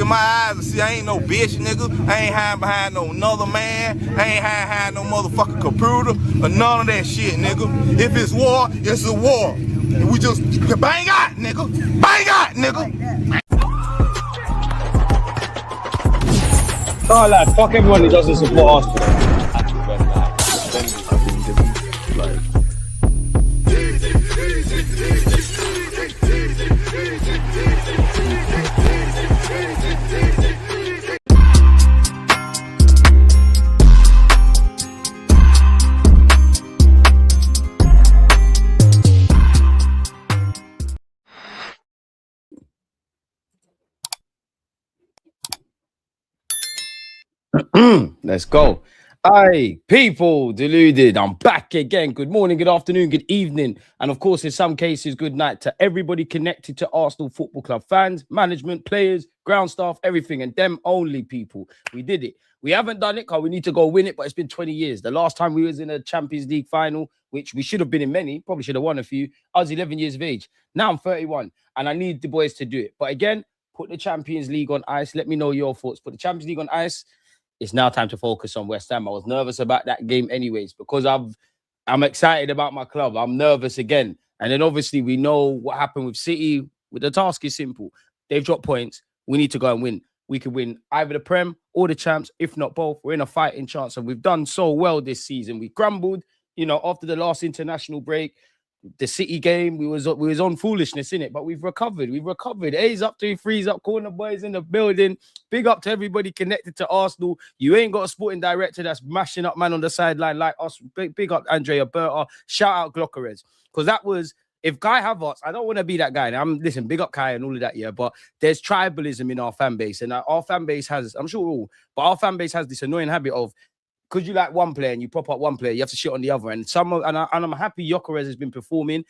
my eyes and see I ain't no bitch, nigga. I ain't hiding behind no another man. I ain't hiding behind no motherfucking computer or none of that shit, nigga. If it's war, it's a war. And we just bang out, nigga. Bang out, nigga. Oh, lad, fuck everyone who doesn't support Arsenal. Let's go. Aye, people deluded. I'm back again. Good morning, good afternoon, good evening, and of course, in some cases, good night to everybody connected to Arsenal Football Club, fans, management, players, ground staff, everything, and them only people. We did it. We haven't done it because we need to go win it, but it's been 20 years. The last time we was in a Champions League final, which we should have been in many, probably should have won a few, I was 11 years of age. Now I'm 31, and I need the boys to do it. But again, put the Champions League on ice. Let me know your thoughts. Put the Champions League on ice. It's now time to focus on West Ham. I was nervous about that game anyways because I'm excited about my club. I'm nervous again. And then obviously we know what happened with City. The task is simple. They've dropped points. We need to go and win. We could win either the Prem or the Champs, if not both. We're in a fighting chance. And we've done so well this season. We grumbled, after the last international break. The City game, we was on foolishness in it, but we've recovered. A's up, 3-3's up, corner boys in the building. Big up to everybody connected to Arsenal. You ain't got a sporting director that's mashing up man on the sideline like us. Big up Andrea Berta. Shout out Gyokeres. Because that was, if Kai Havertz, I don't want to be that guy. Listen, big up Kai and all of that, yeah, but there's tribalism in our fan base. And our fan base has, I'm sure all, but our fan base has this annoying habit of, because you like one player and you prop up one player, you have to shit on the other. And I'm happy Gyokeres has been performing.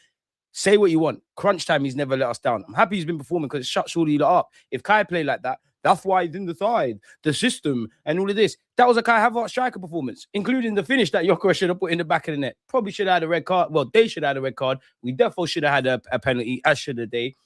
Say what you want. Crunch time, he's never let us down. I'm happy he's been performing because it shuts all you lot up. If Kai played like that, that's why he's in the side, the system, and all of this. That was a Kai Havertz striker performance, including the finish that Gyokeres should have put in the back of the net. Probably should have had a red card. Well, they should have had a red card. We definitely should have had a penalty, as should have they.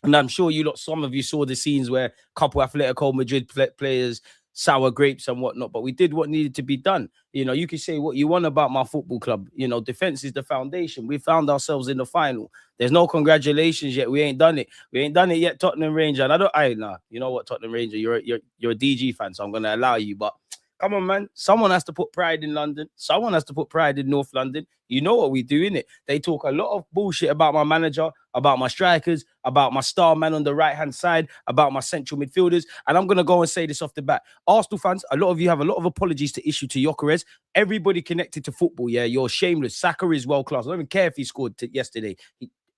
And I'm sure some of you saw the scenes where a couple Atletico Madrid players sour grapes and whatnot, but we did what needed to be done. You can say what you want about my football club. Defense is the foundation. We found ourselves in the final. There's no congratulations yet. We ain't done it. We ain't done it yet, Tottenham Ranger. And you know what, Tottenham Ranger, you're a DG fan, so I'm gonna allow you. But come on, man. Someone has to put pride in London. Someone has to put pride in North London. You know what we do, innit? They talk a lot of bullshit about my manager, about my strikers, about my star man on the right-hand side, about my central midfielders. And I'm going to go and say this off the bat. Arsenal fans, a lot of you have a lot of apologies to issue to Gyokeres. Everybody connected to football, yeah, you're shameless. Saka is world-class. I don't even care if he scored yesterday.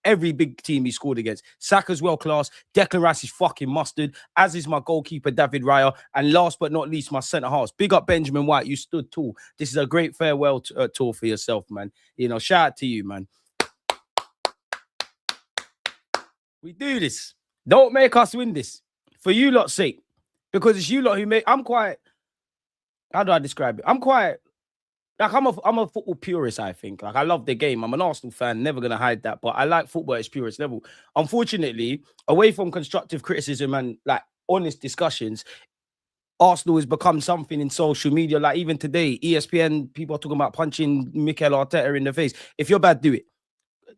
Every big team he scored against. Saka's world-class. Declan Rice is fucking mustard, as is my goalkeeper, David Raya. And last but not least, my centre-halves. Big up Benjamin White. You stood tall. This is a great farewell tour for yourself, man. Shout out to you, man. We do this. Don't make us win this. For you lot's sake. Because it's you lot who make... I'm quite... How do I describe it? I'm a football purist, I think. Like, I love the game. I'm an Arsenal fan, never going to hide that. But I like football at its purest level. Unfortunately, away from constructive criticism and, honest discussions, Arsenal has become something in social media. Like, even today, ESPN, people are talking about punching Mikel Arteta in the face. If you're bad, do it.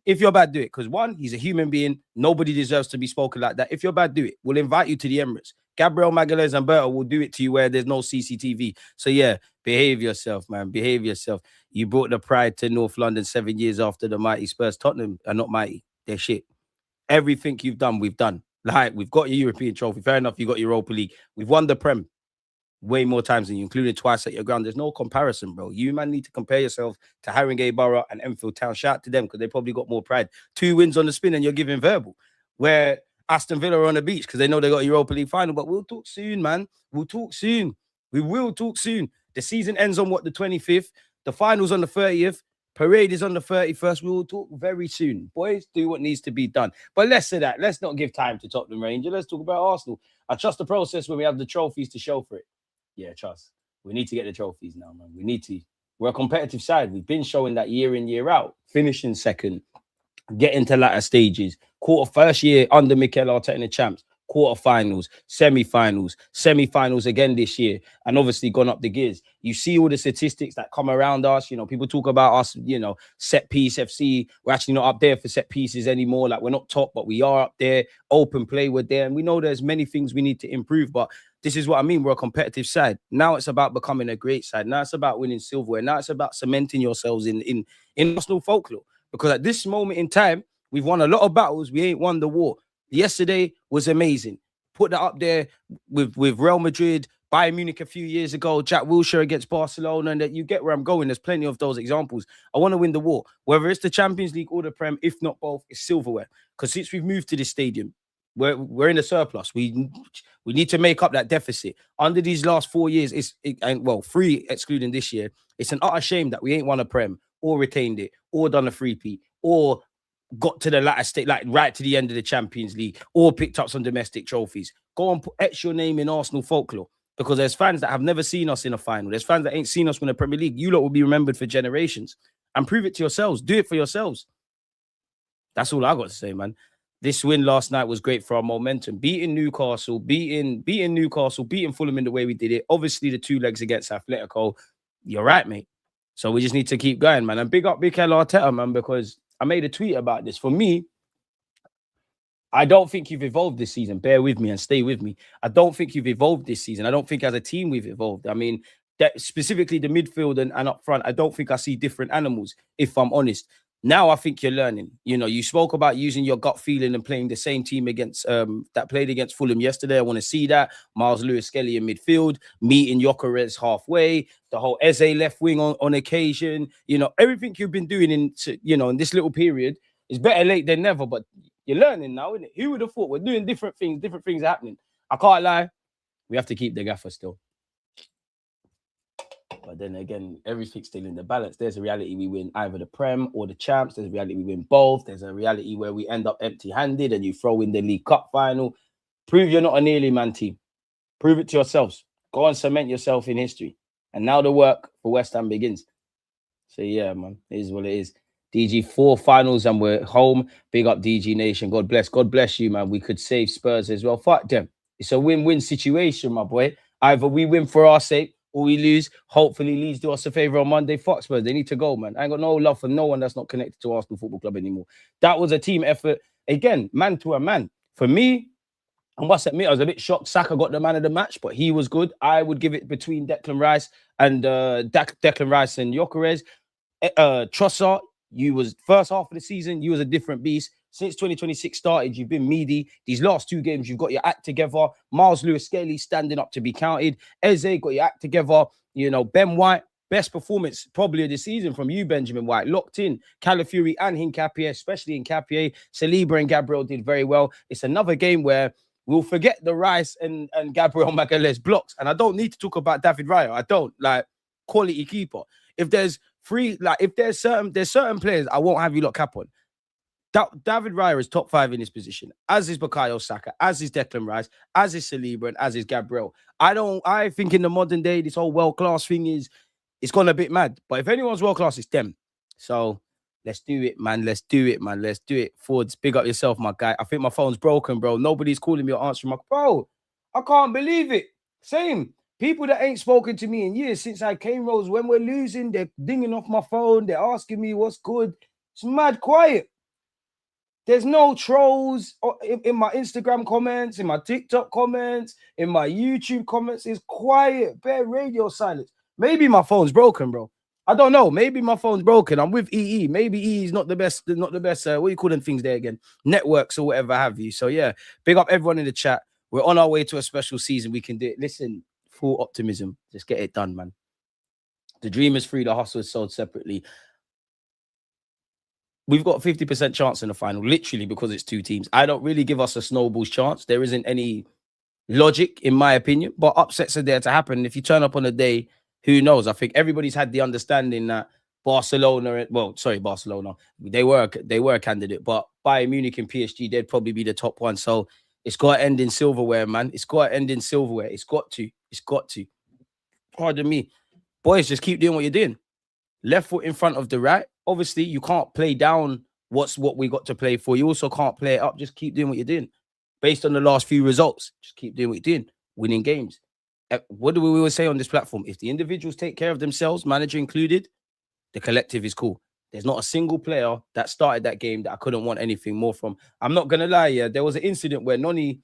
Because one, he's a human being. Nobody deserves to be spoken like that. If you're bad, do it. We'll invite you to the Emirates. Gabriel Magalhaes and Berta will do it to you where there's no CCTV. So yeah, behave yourself, man. Behave yourself. You brought the pride to North London 7 years after the mighty Spurs. Tottenham are not mighty. They're shit. Everything you've done, we've done. Like, we've got your European trophy. Fair enough, you got your Europa League. We've won the Prem way more times than you, including twice at your ground. There's no comparison, bro. You, man, need to compare yourself to Haringey Borough and Enfield Town. Shout out to them because they probably got more pride. 2 wins on the spin and you're giving verbal. Where Aston Villa are on the beach because they know they got a Europa League final. But we'll talk soon, man. We'll talk soon. We will talk soon. The season ends on the 25th. The final's on the 30th. Parade is on the 31st. We will talk very soon. Boys, do what needs to be done. But less of that. Let's not give time to Tottenham Ranger. Let's talk about Arsenal. I trust the process when we have the trophies to show for it. Yeah, trust. We need to get the trophies now, man. We need to. We're a competitive side. We've been showing that year in, year out. Finishing second. Getting to latter stages. First year under Mikel Arteta in the Champs. quarterfinals, semi-finals again this year, and obviously gone up the gears. You see all the statistics that come around us. You know, people talk about us, you know, set piece FC. We're actually not up there for set pieces anymore. Like, we're not top, but we are up there. Open play, we're there. And we know there's many things we need to improve, but this is what I mean. We're a competitive side. Now it's about becoming a great side. Now it's about winning silverware. Now it's about cementing yourselves in Arsenal folklore. Because at this moment in time, we've won a lot of battles. We ain't won the war. Yesterday was amazing. Put that up there with Real Madrid, Bayern Munich a few years ago, Jack Wilshere against Barcelona, and that you get where I'm going. There's plenty of those examples. I want to win the war. Whether it's the Champions League or the Prem, if not both, it's silverware. Because since we've moved to this stadium, we're in a surplus. We need to make up that deficit. Under these last 4 years, three excluding this year, it's an utter shame that we ain't won a Prem or retained it or done a 3P or got to the latter state, like right to the end of the Champions League, or picked up some domestic trophies. Go and etch your name in Arsenal folklore, because there's fans that have never seen us in a final. There's fans that ain't seen us win a Premier League. You lot will be remembered for generations. And prove it to yourselves. Do it for yourselves. That's all I got to say, man. This win last night was great for our momentum. Beating Newcastle, beating Fulham in the way we did it. Obviously, the 2 legs against Atletico. You're right, mate. So we just need to keep going, man. And big up Mikel Arteta, man, because I made a tweet about this. For me, I don't think you've evolved this season. Bear with me and stay with me. I don't think you've evolved this season. I don't think as a team we've evolved. I mean, that specifically the midfield and up front, I don't think I see different animals, if I'm honest. Now I think you're learning. You know, you spoke about using your gut feeling and playing the same team against that played against Fulham yesterday. I want to see that. Miles Lewis-Skelly in midfield, meeting Gyokeres halfway, the whole Eze left wing on occasion. You know, everything you've been doing in this little period is better late than never. But you're learning now, isn't it? Who would have thought? We're doing different things are happening. I can't lie. We have to keep the gaffer still. But then again, everything's still in the balance. There's a reality we win either the Prem or the Champs. There's a reality we win both. There's a reality where we end up empty-handed and you throw in the League Cup final. Prove you're not a nearly man team. Prove it to yourselves. Go and cement yourself in history. And now the work for West Ham begins. So yeah, man, it is what it is. DG 4 finals and we're home. Big up DG Nation. God bless you, man. We could save Spurs as well. Fuck them. It's a win-win situation, my boy. Either we win for our sake or we lose. Hopefully Leeds do us a favour on Monday. Fuck Spurs. They need to go, man. I ain't got no love for no one that's not connected to Arsenal Football Club anymore. That was a team effort. Again, man to a man. For me, I must admit, I was a bit shocked Saka got the man of the match, but he was good. I would give it between Declan Rice and Gyokeres. Trossard, you was first half of the season, you was a different beast. Since 2026 started, you've been meaty. These last 2 games, you've got your act together. Miles Lewis-Skelly standing up to be counted. Eze got your act together. You know, Ben White, best performance probably of the season from you, Benjamin White. Locked in. Calafiori and Hincapié, especially Hincapié. Saliba and Gabriel did very well. It's another game where we'll forget the Rice and Gabriel Magalhaes blocks. And I don't need to talk about David Raya. I don't. Like, quality keeper. If there's certain players I won't have you lot cap on. David Raya is top 5 in his position, as is Bukayo Saka, as is Declan Rice, as is Saliba, and as is Gabriel. I think in the modern day, this whole world-class thing it's gone a bit mad. But if anyone's world-class, it's them. So let's do it, man. Let's do it. Fords, big up yourself, my guy. I think my phone's broken, bro. Nobody's calling me or answering bro, I can't believe it. Same. People that ain't spoken to me in years since I came, Rose, when we're losing, they're dinging off my phone. They're asking me what's good. It's mad quiet. There's no trolls in my Instagram comments, in my TikTok comments, in my YouTube comments. It's quiet, bare radio silence. Maybe my phone's broken, bro. I don't know. Maybe my phone's broken. I'm with EE. Maybe EE is not the best. What do you call them things there again? Networks or whatever have you. So yeah, big up everyone in the chat. We're on our way to a special season. We can do it. Listen, full optimism. Just get it done, man. The dream is free. The hustle is sold separately. We've got a 50% chance in the final, literally, because it's 2 teams. I don't really give us a snowball's chance. There isn't any logic, in my opinion, but upsets are there to happen. If you turn up on a day, who knows? I think everybody's had the understanding that Barcelona, they were a candidate, but Bayern Munich and PSG, they'd probably be the top one. So it's got to end in silverware, man. It's got to end in silverware. It's got to. Pardon me. Boys, just keep doing what you're doing. Left foot in front of the right. Obviously, you can't play down what we got to play for. You also can't play it up. Just keep doing what you're doing. based on the last few results. Just keep doing what you're doing, winning games. What do we always say on this platform? If the individuals take care of themselves, manager included, the collective is cool. There's not a single player that started that game that I couldn't want anything more from. I'm not going to lie, yeah, there was an incident where Noni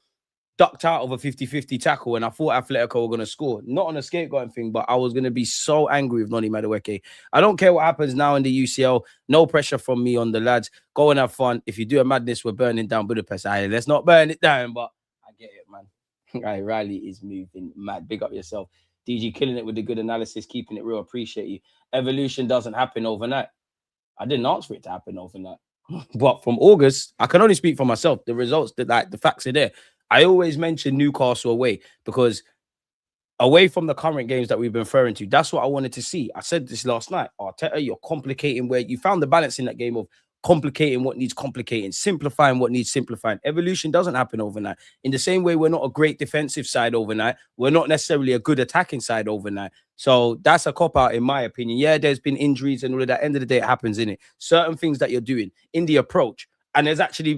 ducked out of a 50-50 tackle and I thought Atletico were going to score. Not on a scapegoating thing, but I was going to be so angry with Noni Madueke. I don't care what happens now in the UCL. No pressure from me on the lads. Go and have fun. If you do a madness, we're burning down Budapest. Let's not burn it down, but I get it, man. Riley is moving mad. Big up yourself. DG killing it with the good analysis, keeping it real. Appreciate you. Evolution doesn't happen overnight. I didn't ask for it to happen overnight. But from August, I can only speak for myself. The results, the facts are there. I always mention Newcastle away because away from the current games that we've been referring to, that's what I wanted to see. I said this last night. Arteta, you're complicating where you found the balance in that game of complicating what needs complicating, simplifying what needs simplifying. Evolution doesn't happen overnight. In the same way, we're not a great defensive side overnight. We're not necessarily a good attacking side overnight. So that's a cop-out in my opinion. Yeah, there's been injuries and all of that. End of the day, it happens, innit? Certain things that you're doing in the approach. And there's actually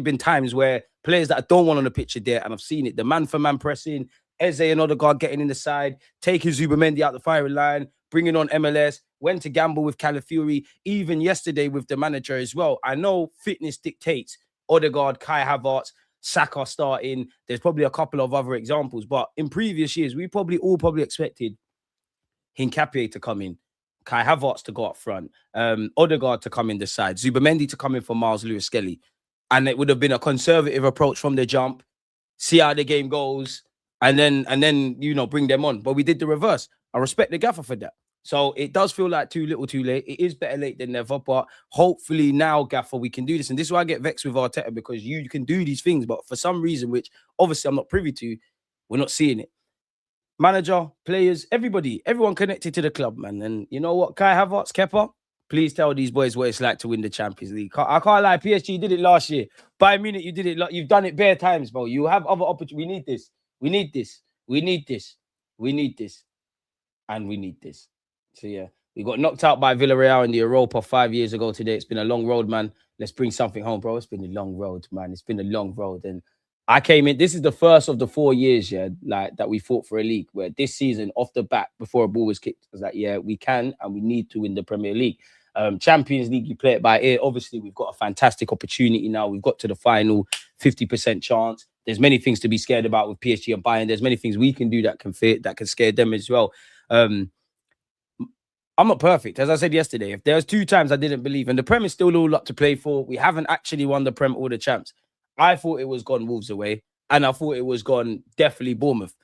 been times where players that I don't want on the pitch are there, and I've seen it. The man-for-man pressing, Eze and Odegaard getting in the side, taking Zubamendi out the firing line, bringing on MLS, went to gamble with Calafiori, even yesterday with the manager as well. I know fitness dictates Odegaard, Kai Havertz, Saka starting. There's probably a couple of other examples, but in previous years, we probably expected Hincapié to come in, Kai Havertz to go up front, Odegaard to come in the side, Zubamendi to come in for Miles Lewis-Skelly. And it would have been a conservative approach from the jump, see how the game goes, and then bring them on. But we did the reverse. I respect the gaffer for that. So it does feel like too little, too late. It is better late than never. But hopefully now, gaffer, we can do this. And this is why I get vexed with Arteta, because you can do these things, but for some reason, which obviously I'm not privy to, we're not seeing it. Manager, players, everyone connected to the club, man. And you know what, Kai Havertz, Kepa, please tell these boys what it's like to win the Champions League. I can't lie, PSG did it last year. Bayern Munich, you did it. You've done it bare times, bro. You have other opportunities. We need this. We need this. We need this. We need this. And we need this. So yeah, we got knocked out by Villarreal in the Europa 5 years ago today. It's been a long road, man. Let's bring something home, bro. It's been a long road, man. It's been a long road. And I came in, this is the first of the 4 years, yeah, like that we fought for a league, where this season, off the bat, before a ball was kicked, I was like, yeah, we can and we need to win the Premier League. Champions League, you play it by ear. Obviously, we've got a fantastic opportunity now. We've got to the final, 50% chance. There's many things to be scared about with PSG and Bayern. There's many things we can do that can fit, that can scare them as well. I'm not perfect. As I said yesterday, if there's 2 times I didn't believe, and the Prem is still all up to play for, we haven't actually won the Prem or the champs. I thought it was gone Wolves away, and I thought it was gone definitely Bournemouth.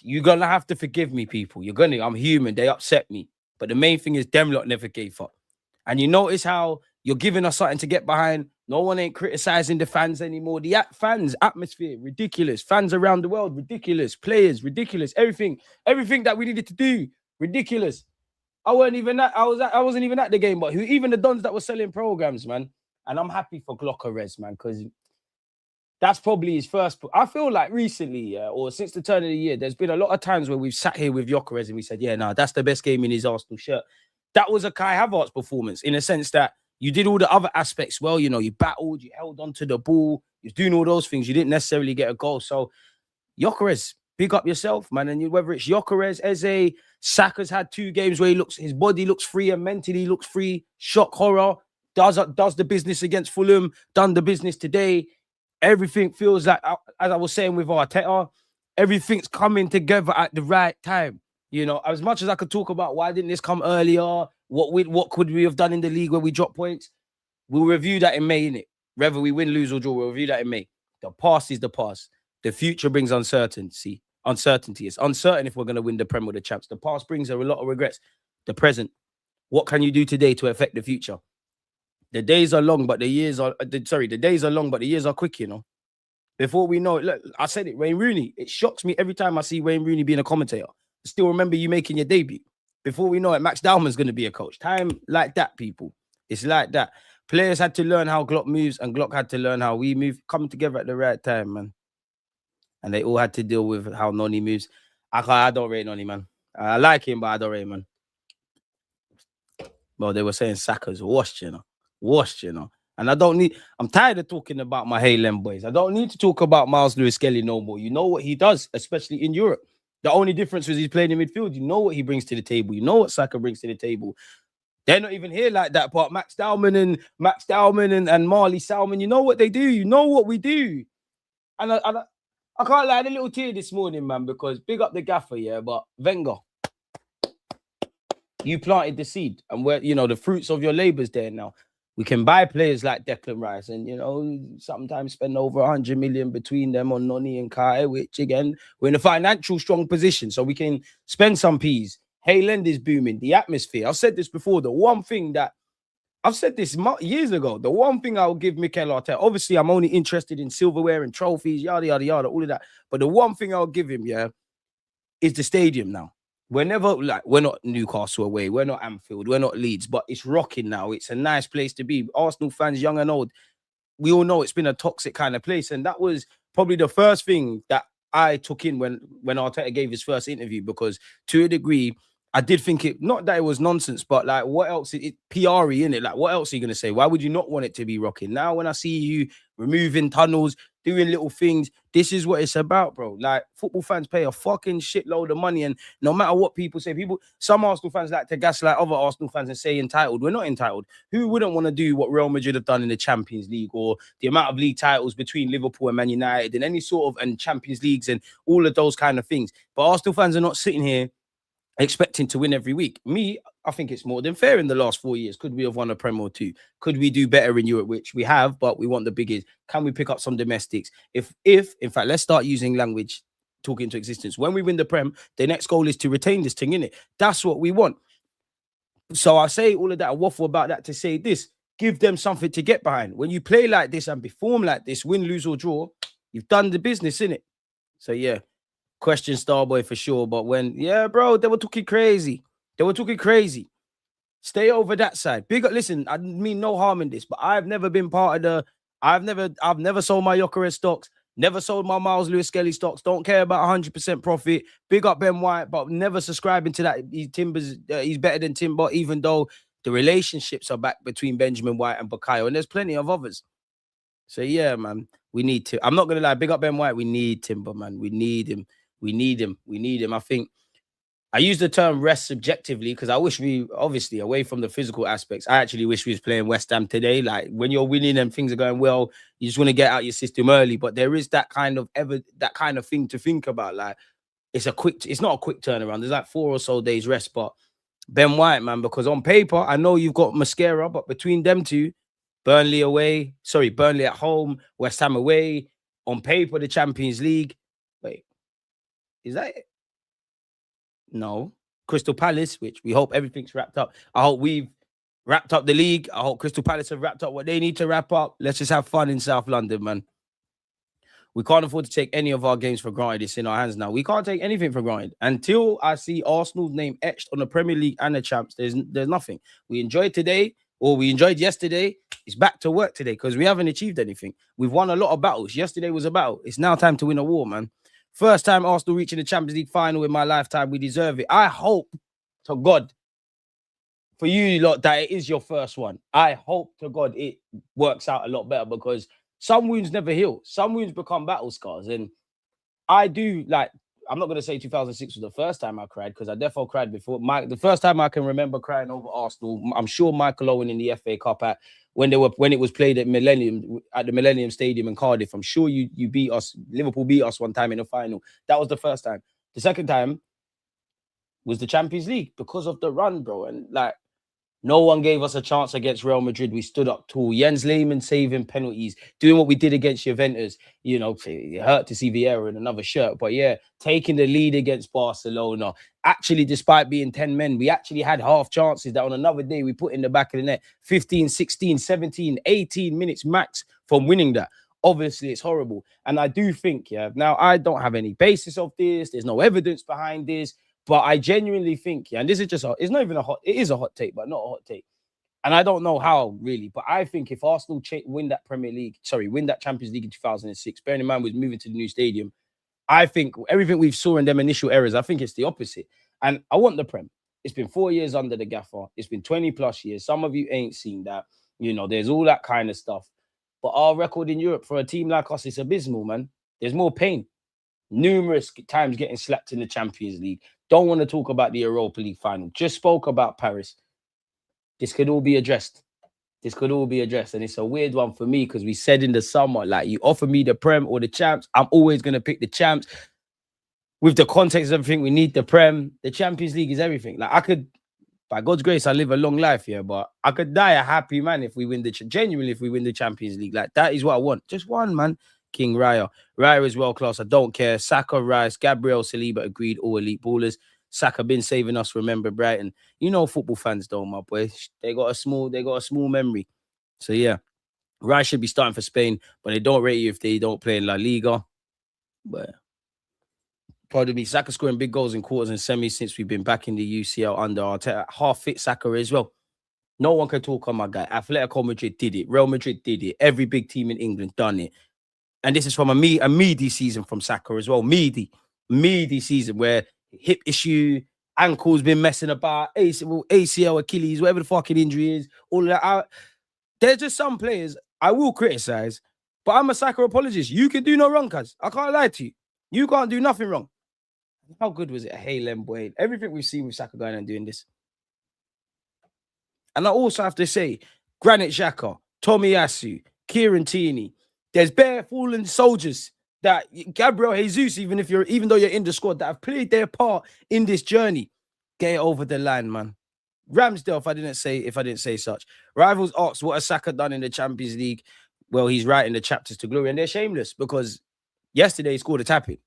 You're going to have to forgive me, people. I'm human. They upset me. But the main thing is them lot never gave up. And you notice how you're giving us something to get behind. No one ain't criticizing the fans anymore. The fans, atmosphere, ridiculous. Fans around the world, ridiculous. Players, ridiculous. Everything that we needed to do, ridiculous. I wasn't even at the game, but even the dons that were selling programs, man. And I'm happy for Gyokeres, man, because that's probably his first. I feel like recently, or since the turn of the year, there's been a lot of times where we've sat here with Gyokeres and we said, yeah, no, that's the best game in his Arsenal shirt. That was a Kai Havertz performance in a sense that you did all the other aspects well. You battled, you held onto the ball, you're doing all those things. You didn't necessarily get a goal. So Gyokeres, big up yourself, man. And whether it's Gyokeres, Eze, Saka's had 2 games where his body looks free and mentally looks free. Shock horror, does the business against Fulham, done the business today. Everything feels like, as I was saying with Arteta, everything's coming together at the right time. As much as I could talk about why didn't this come earlier, what could we have done in the league where we drop points, we'll review that in May, innit? Whether we win, lose, or draw, we'll review that in May. The past is the past. The future brings uncertainty. It's uncertain if we're going to win the Prem or the champs. The past brings a lot of regrets. The present, what can you do today to affect the future? The days are long, but the years are... the days are long, but the years are quick, Before we know it, look, I said it, Wayne Rooney. It shocks me every time I see Wayne Rooney being a commentator. I still remember you making your debut. Before we know it, Max Dowman's going to be a coach. Time like that, people. It's like that. Players had to learn how Glock moves, and Glock had to learn how we move. Coming together at the right time, man. And they all had to deal with how Noni moves. I don't rate Noni, man. I like him, but I don't rate him, man. Well, they were saying Saka's washed, washed, And I'm tired of talking about my Highland boys. I don't need to talk about Miles Lewis-Skelly no more. You know what he does, especially in Europe. The only difference was he's playing in midfield. You know what he brings to the table. You know what Saka brings to the table. They're not even here like that part. Max Dowman and Marley Salmon, you know what they do. You know what we do. And I can't lie, I had a little tear this morning, man, because big up the gaffer, yeah, but Wenger, you planted the seed, and where the fruits of your labor's there now. We can buy players like Declan Rice and, sometimes spend over 100 million between them on Noni and Kai, which, again, we're in a financial strong position, so we can spend some peas. Hayland is booming. The atmosphere. I've said this before. The one thing that I've said this years ago, the one thing I'll give Mikel Arteta, obviously, I'm only interested in silverware and trophies, yada, yada, yada, all of that. But the one thing I'll give him, is the stadium now. We're not Newcastle away. We're not Anfield. We're not Leeds, but it's rocking now. It's a nice place to be. Arsenal fans, young and old, we all know it's been a toxic kind of place. And that was probably the first thing that I took in when Arteta gave his first interview, because to a degree, I did think not that it was nonsense, but like, what else? PR-y, innit? Like, what else are you going to say? Why would you not want it to be rocking? Now, when I see you removing tunnels, doing little things, this is what it's about, bro. Like, football fans pay a fucking shitload of money, and no matter what people say, some Arsenal fans like to gaslight other Arsenal fans and say entitled. We're not entitled. Who wouldn't want to do what Real Madrid have done in the Champions League, or the amount of league titles between Liverpool and Man United, and any sort of, and Champions Leagues and all of those kind of things? But Arsenal fans are not sitting here expecting to win every week. I think it's more than fair in the last 4 years. Could we have won a Prem or two? Could we do better in Europe, which we have, but we want the biggest? Can we pick up some domestics? If in fact, let's start using language, talking into existence. When we win the Prem, the next goal is to retain this thing, innit? That's what we want. So I say all of that, I waffle about that to say this: give them something to get behind. When you play like this and perform like this, win, lose or draw, you've done the business, innit? So yeah. Question Starboy for sure, but bro, they were talking crazy. Stay over that side. Big up, listen, I mean no harm in this, but I've never been part of I've never sold my Gyokeres stocks, never sold my Miles Lewis-Skelly stocks, don't care about 100% profit. Big up Ben White, but never subscribing to that. He's better than Timber, even though the relationships are back between Benjamin White and Bukayo, and there's plenty of others. So yeah, man, we need to. I'm not gonna lie, big up Ben White. We need Timber, man. We need him. I think I use the term rest subjectively because I wish we, obviously, away from the physical aspects, I actually wish we was playing West Ham today. Like, when you're winning and things are going well, you just want to get out your system early. But there is that kind of thing to think about. Like, it's not a quick turnaround. There's like 4 or so days rest. But Ben White, man, because on paper, I know you've got Mascara, but between them two, Burnley at home, West Ham away, on paper, the Champions League. Wait. Is that it? No. Crystal Palace, which we hope everything's wrapped up. I hope we've wrapped up the league. I hope Crystal Palace have wrapped up what they need to wrap up. Let's just have fun in South London, man. We can't afford to take any of our games for granted. It's in our hands now. We can't take anything for granted. Until I see Arsenal's name etched on the Premier League and the champs, there's nothing. We enjoyed today, or we enjoyed yesterday. It's back to work today because we haven't achieved anything. We've won a lot of battles. Yesterday was a battle. It's now time to win a war, man. First time Arsenal reaching the Champions League final in my lifetime. We deserve it. I hope to God for you lot that it is your first one. I hope to God it works out a lot better, because some wounds never heal. Some wounds become battle scars. And I do, like, I'm not going to say 2006 was the first time I cried, because I definitely cried before. The first time I can remember crying over Arsenal, I'm sure Michael Owen in the FA Cup when it was played at the Millennium Stadium in Cardiff. I'm sure you beat us. Liverpool beat us one time in the final. That was the first time. The second time was the Champions League because of the run, bro. And like, no one gave us a chance against Real Madrid. We stood up tall. Jens Lehmann saving penalties, doing what we did against Juventus. You know, it hurt to see Vieira in another shirt. But yeah, taking the lead against Barcelona. Actually, despite being 10 men, we actually had half chances that on another day we put in the back of the net. 15, 16, 17, 18 minutes max from winning that. Obviously, it's horrible. And I do think, now I don't have any basis of this. There's no evidence behind this. But I genuinely think, and this is just, it is a hot take, but not a hot take. And I don't know how, really. But I think if Arsenal win that Champions League in 2006, bearing in mind we're moving to the new stadium, I think everything we've saw in them initial errors, I think it's the opposite. And I want the Prem. It's been 4 years under the gaffer. It's been 20 plus years. Some of you ain't seen that. You know, there's all that kind of stuff. But our record in Europe for a team like us is abysmal, man. There's more pain. Numerous times getting slapped in the Champions League. Don't want to talk about the Europa League final. Just spoke about Paris. This could all be addressed. This could all be addressed. And it's a weird one for me because we said in the summer, like, you offer me the Prem or the Champs, I'm always going to pick the Champs. With the context of everything, we need the Prem. The Champions League is everything. Like, I could, by God's grace, I live a long life here, but I could die a happy man if we win genuinely, if we win the Champions League. Like, that is what I want. Just one, man. King Raya. Raya is world class. I don't care. Saka, Rice, Gabriel, Saliba agreed, all elite ballers. Saka been saving us, remember Brighton. You know football fans though, my boy. They got a small memory. So yeah. Rice should be starting for Spain, but they don't rate you if they don't play in La Liga. But pardon me, Saka scoring big goals in quarters and semis since we've been back in the UCL under Arteta. Half fit Saka as well. No one can talk on my guy. Atletico Madrid did it. Real Madrid did it. Every big team in England done it. And this is from a meaty season from Saka as well. Meaty season where hip issue, ankles been messing about, ACL, Achilles, whatever the fucking injury is, all of that. There's just some players I will criticize, but I'm a Saka apologist. You can do no wrong, cuz. I can't lie to you. You can't do nothing wrong. How good was it? Hey, Boy. Everything we've seen with Saka going and doing this. And I also have to say, Granit Xhaka, Tomiyasu, Kieran Tierney, there's bare fallen soldiers that Gabriel Jesus, even though you're in the squad, that have played their part in this journey. Get it over the line, man. Ramsdale, if I didn't say such. Rivals asked what has Saka done in the Champions League. Well, he's writing the chapters to glory, and they're shameless because yesterday he scored a tap-in.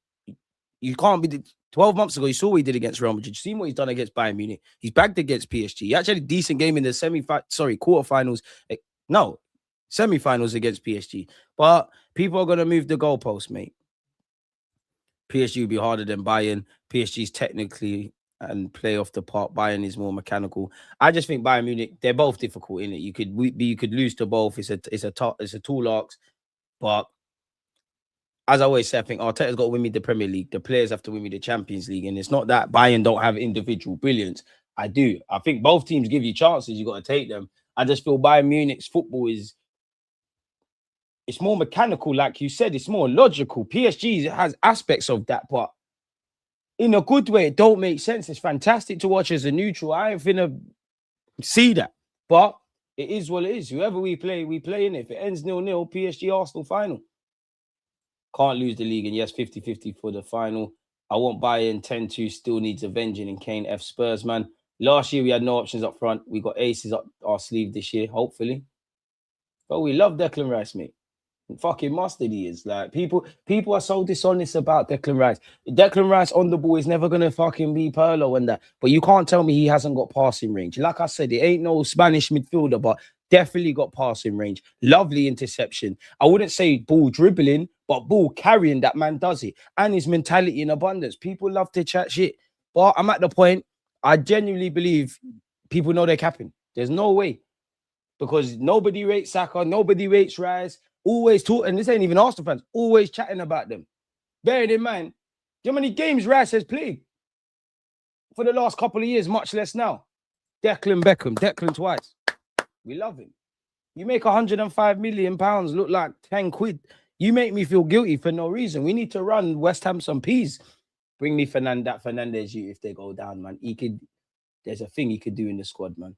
You can't be 12 months ago. You saw what he did against Real Madrid. You've seen what he's done against Bayern Munich. He's bagged against PSG. He actually had a decent game in the quarterfinals. No, semi-finals against PSG. But people are going to move the goalpost, mate. PSG will be harder than Bayern. PSG's technically and play off the park. Bayern is more mechanical. I just think Bayern Munich, they're both difficult, innit? You could lose to both. It's a tall ask. But as I always say, I think Arteta's got to win me the Premier League. The players have to win me the Champions League. And it's not that Bayern don't have individual brilliance. I do. I think both teams give you chances. You got to take them. I just feel Bayern Munich's football it's more mechanical, like you said. It's more logical. PSG has aspects of that, but in a good way, it don't make sense. It's fantastic to watch as a neutral. I ain't finna see that. But it is what it is. Whoever we play in it. If it ends 0-0, PSG Arsenal final. Can't lose the league. And yes, 50-50 for the final. I want Bayern 10-2, still needs avenging in Kane F Spurs, man. Last year, we had no options up front. We got aces up our sleeve this year, hopefully. But we love Declan Rice, mate. Fucking mustard he is. Like, people are so dishonest about Declan Rice. Declan Rice on the ball is never gonna fucking be Pirlo and that. But you can't tell me he hasn't got passing range. Like I said, it ain't no Spanish midfielder, but definitely got passing range. Lovely interception. I wouldn't say ball dribbling, but ball carrying. That man does it. And his mentality in abundance. People love to chat shit. But I'm at the point, I genuinely believe people know they're capping. There's no way. Because nobody rates Saka, nobody rates Rice. Always talk, and this ain't even Arsenal fans, always chatting about them. Bearing in mind, how many games Rice has played for the last couple of years, much less now. Declan twice. We love him. You make 105 million pounds look like 10 quid. You make me feel guilty for no reason. We need to run West Ham some peas. Bring me Fernandez if they go down, man. There's a thing he could do in the squad, man.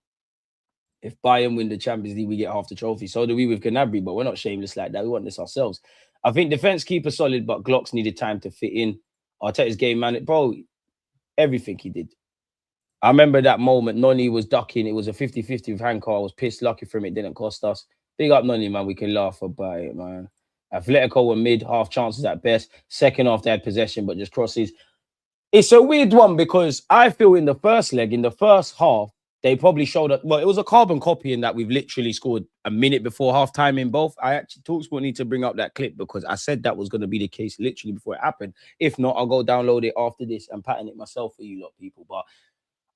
If Bayern win the Champions League, we get half the trophy. So do we with Gnabry, but we're not shameless like that. We want this ourselves. I think defense keeper solid, but Glocks needed time to fit in. Arteta's game, man. Bro, everything he did. I remember that moment. Noni was ducking. It was a 50-50 with Hancock. I was pissed. Lucky for him. It didn't cost us. Big up Noni, man. We can laugh about it, man. Atletico were mid, half chances at best. Second half, they had possession, but just crosses. It's a weird one because I feel in the first leg, in the first half, they probably showed up. Well, it was a carbon copy in that we've literally scored a minute before halftime in both. I actually TalkSport need to bring up that clip because I said that was going to be the case literally before it happened. If not, I'll go download it after this and pattern it myself for you lot people. But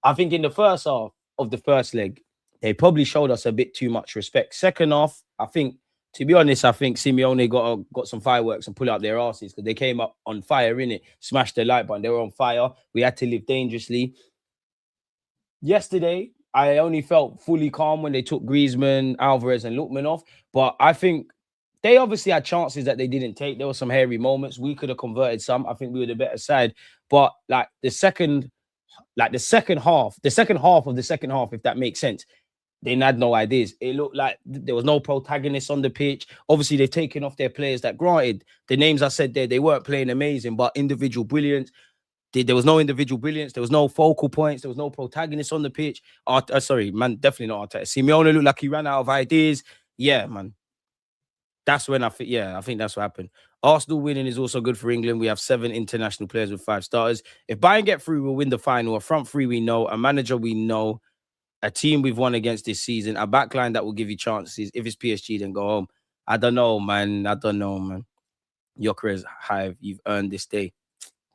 I think in the first half of the first leg, they probably showed us a bit too much respect. Second half, I think, to be honest, I think Simeone got some fireworks and pull out their asses because they came up on fire, innit? Smashed the light button. They were on fire. We had to live dangerously. Yesterday, I only felt fully calm when they took Griezmann, Alvarez, and Lookman off. But I think they obviously had chances that they didn't take. There were some hairy moments. We could have converted some. I think we were the better side. But like the second half of the second half, if that makes sense, they had no ideas. It looked like there was no protagonist on the pitch. Obviously, they've taken off their players that, granted, the names I said there, they weren't playing amazing, but individual brilliance. There was no individual brilliance. There was no focal points. There was no protagonist on the pitch. Sorry, man, definitely not Arteta. Simeone looked like he ran out of ideas. Yeah, man. That's when I think that's what happened. Arsenal winning is also good for England. We have 7 international players with 5 starters. If Bayern get through, we'll win the final. A front three, we know. A manager, we know. A team we've won against this season. A backline that will give you chances. If it's PSG, then go home. I don't know, man. Gyokeres, Hive, you've earned this day.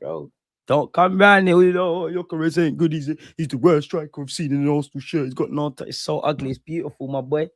Bro, don't come round here. Gyokeres ain't good. He's the worst striker I've seen in an Arsenal shirt. He's got no. It's so ugly. It's beautiful, my boy.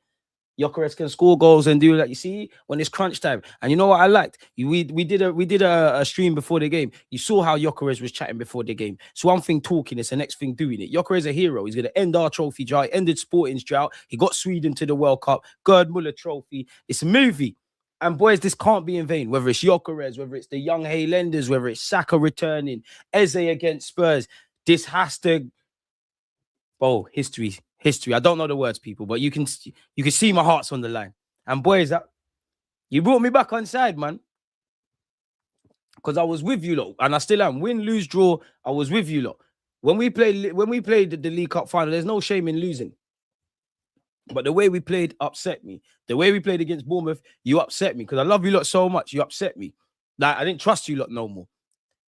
Gyokeres can score goals and do that. You see, when it's crunch time. And you know what I liked? We did a stream before the game. You saw how Gyokeres was chatting before the game. So one thing talking, it's the next thing doing it. Gyokeres is a hero. He's going to end our trophy drought. He ended Sporting's drought. He got Sweden to the World Cup. Gerd Muller trophy. It's a movie. And boys, this can't be in vain. Whether it's Gyokeres, whether it's the young Highlanders, whether it's Saka returning, Eze against Spurs, this has to... Oh, history. I don't know the words, people, but you can see my heart's on the line. And boys, you brought me back on side, man. Because I was with you lot, and I still am. Win, lose, draw, I was with you lot. When we played the League Cup final, there's no shame in losing. But the way we played upset me. The way we played against Bournemouth, you upset me. Because I love you lot so much, you upset me. Like, I didn't trust you lot no more.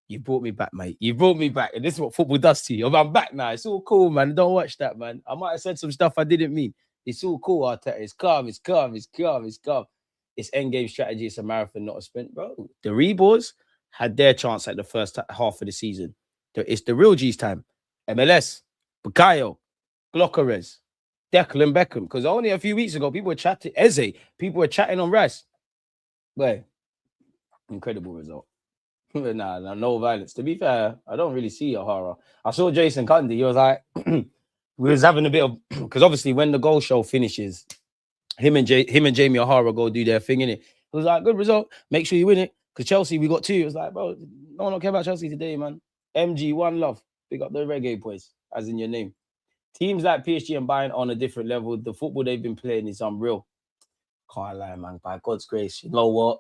You brought me back, mate. You brought me back. And this is what football does to you. I'm back now. It's all cool, man. Don't watch that, man. I might have said some stuff I didn't mean. It's all cool, Arteta. It's calm. It's endgame strategy. It's a marathon, not a sprint, bro. The Rebors had their chance at the first half of the season. It's the real G's time. MLS, Bukayo, Gyokeres, Declan Beckham. Because only a few weeks ago, people were chatting. Eze. People were chatting on Rice. Wait. Incredible result. Nah, no violence. To be fair, I don't really see a horror. I saw Jason Cundy. He was like, we was having a bit of, because obviously when the goal show finishes, him and Jamie O'Hara go do their thing, innit? It was like, good result. Make sure you win it. Because Chelsea, we got 2. It was like, bro, no one don't care about Chelsea today, man. MG, one love. Pick up the reggae boys, as in your name. Teams like PSG and Bayern on a different level. The football they've been playing is unreal. Can't lie, man. By God's grace. You know what?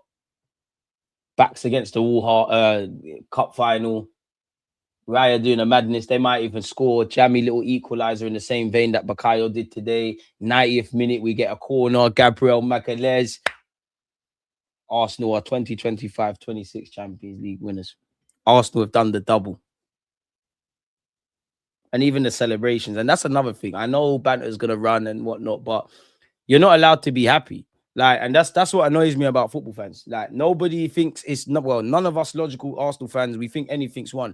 Backs against the wall, cup final. Raya doing a madness. They might even score. Jammy little equalizer in the same vein that Bukayo did today. 90th minute, we get a corner. Gabriel Magalhaes. Arsenal are 2025-26 Champions League winners. Arsenal have done the double. And even the celebrations. And that's another thing. I know banter's going to run and whatnot, but you're not allowed to be happy. Like, and that's what annoys me about football fans. Like, nobody thinks it's not, well, none of us logical Arsenal fans, we think anything's won.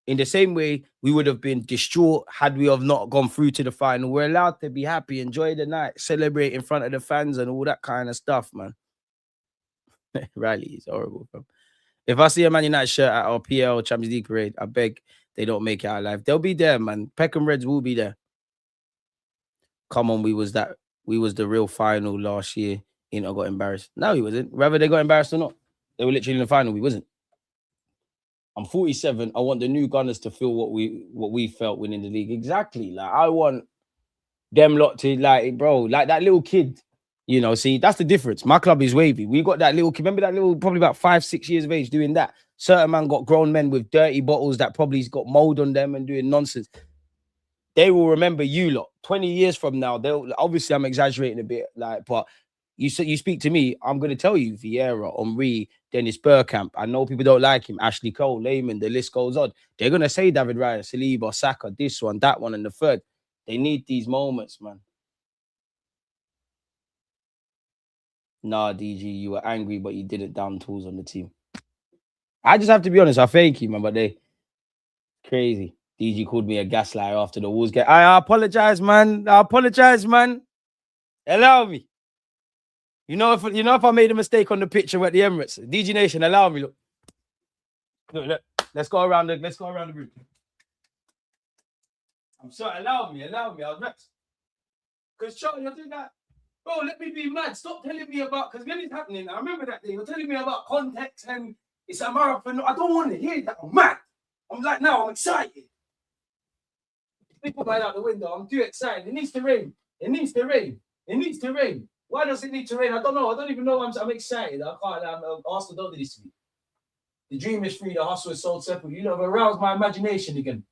In the same way, we would have been distraught had we have not gone through to the final. We're allowed to be happy, enjoy the night, celebrate in front of the fans and all that kind of stuff, man. Riley is horrible, bro. If I see a Man United shirt at our PL Champions League parade, I beg they don't make it out alive. They'll be there, man. Peckham Reds will be there. Come on, we was the real final last year. Inter got embarrassed. No, he wasn't. Whether they got embarrassed or not, they were literally in the final. We wasn't. I'm 47. I want the new Gunners to feel what we felt winning the league. Exactly. Like, I want them lot to, like, bro, like that little kid. You know, see, that's the difference. My club is wavy. We got that little kid. Remember that little, probably about 5-6 years of age doing that. Certain man got grown men with dirty bottles that probably got mold on them and doing nonsense. They will remember you lot 20 years from now. They'll, obviously I'm exaggerating a bit, like, but you speak to me, I'm going to tell you Vieira, Henry, Dennis Bergkamp. I know people don't like him. Ashley Cole, Lehman, the list goes on. They're going to say David Raya, Saliba, Saka, this one, that one, and the third. They need these moments, man. Nah, DG, you were angry, but you didn't down tools on the team. I just have to be honest. I thank you, man, but they crazy. DG called me a gaslighter after the Wolves game. I apologize, man. Allow me. You know, if I made a mistake on the pitch and at the Emirates, DG Nation, allow me. Look. Let's go around the room. I'm sorry. Allow me. I was vexed. Because Charlie, you're doing that. Bro, let me be mad. Stop telling me about, because when it's happening, I remember that day, you're telling me about context and it's a marathon. I don't want to hear that. I'm mad. I'm like, now I'm excited. People right out the window. I'm too excited. It needs to rain. It needs to rain. It needs to rain. Why does it need to rain? I don't know. I don't even know. I'm excited. I can't. Arsenal don't do this to me. The dream is free. The hustle is sold separately. You know, have aroused my imagination again.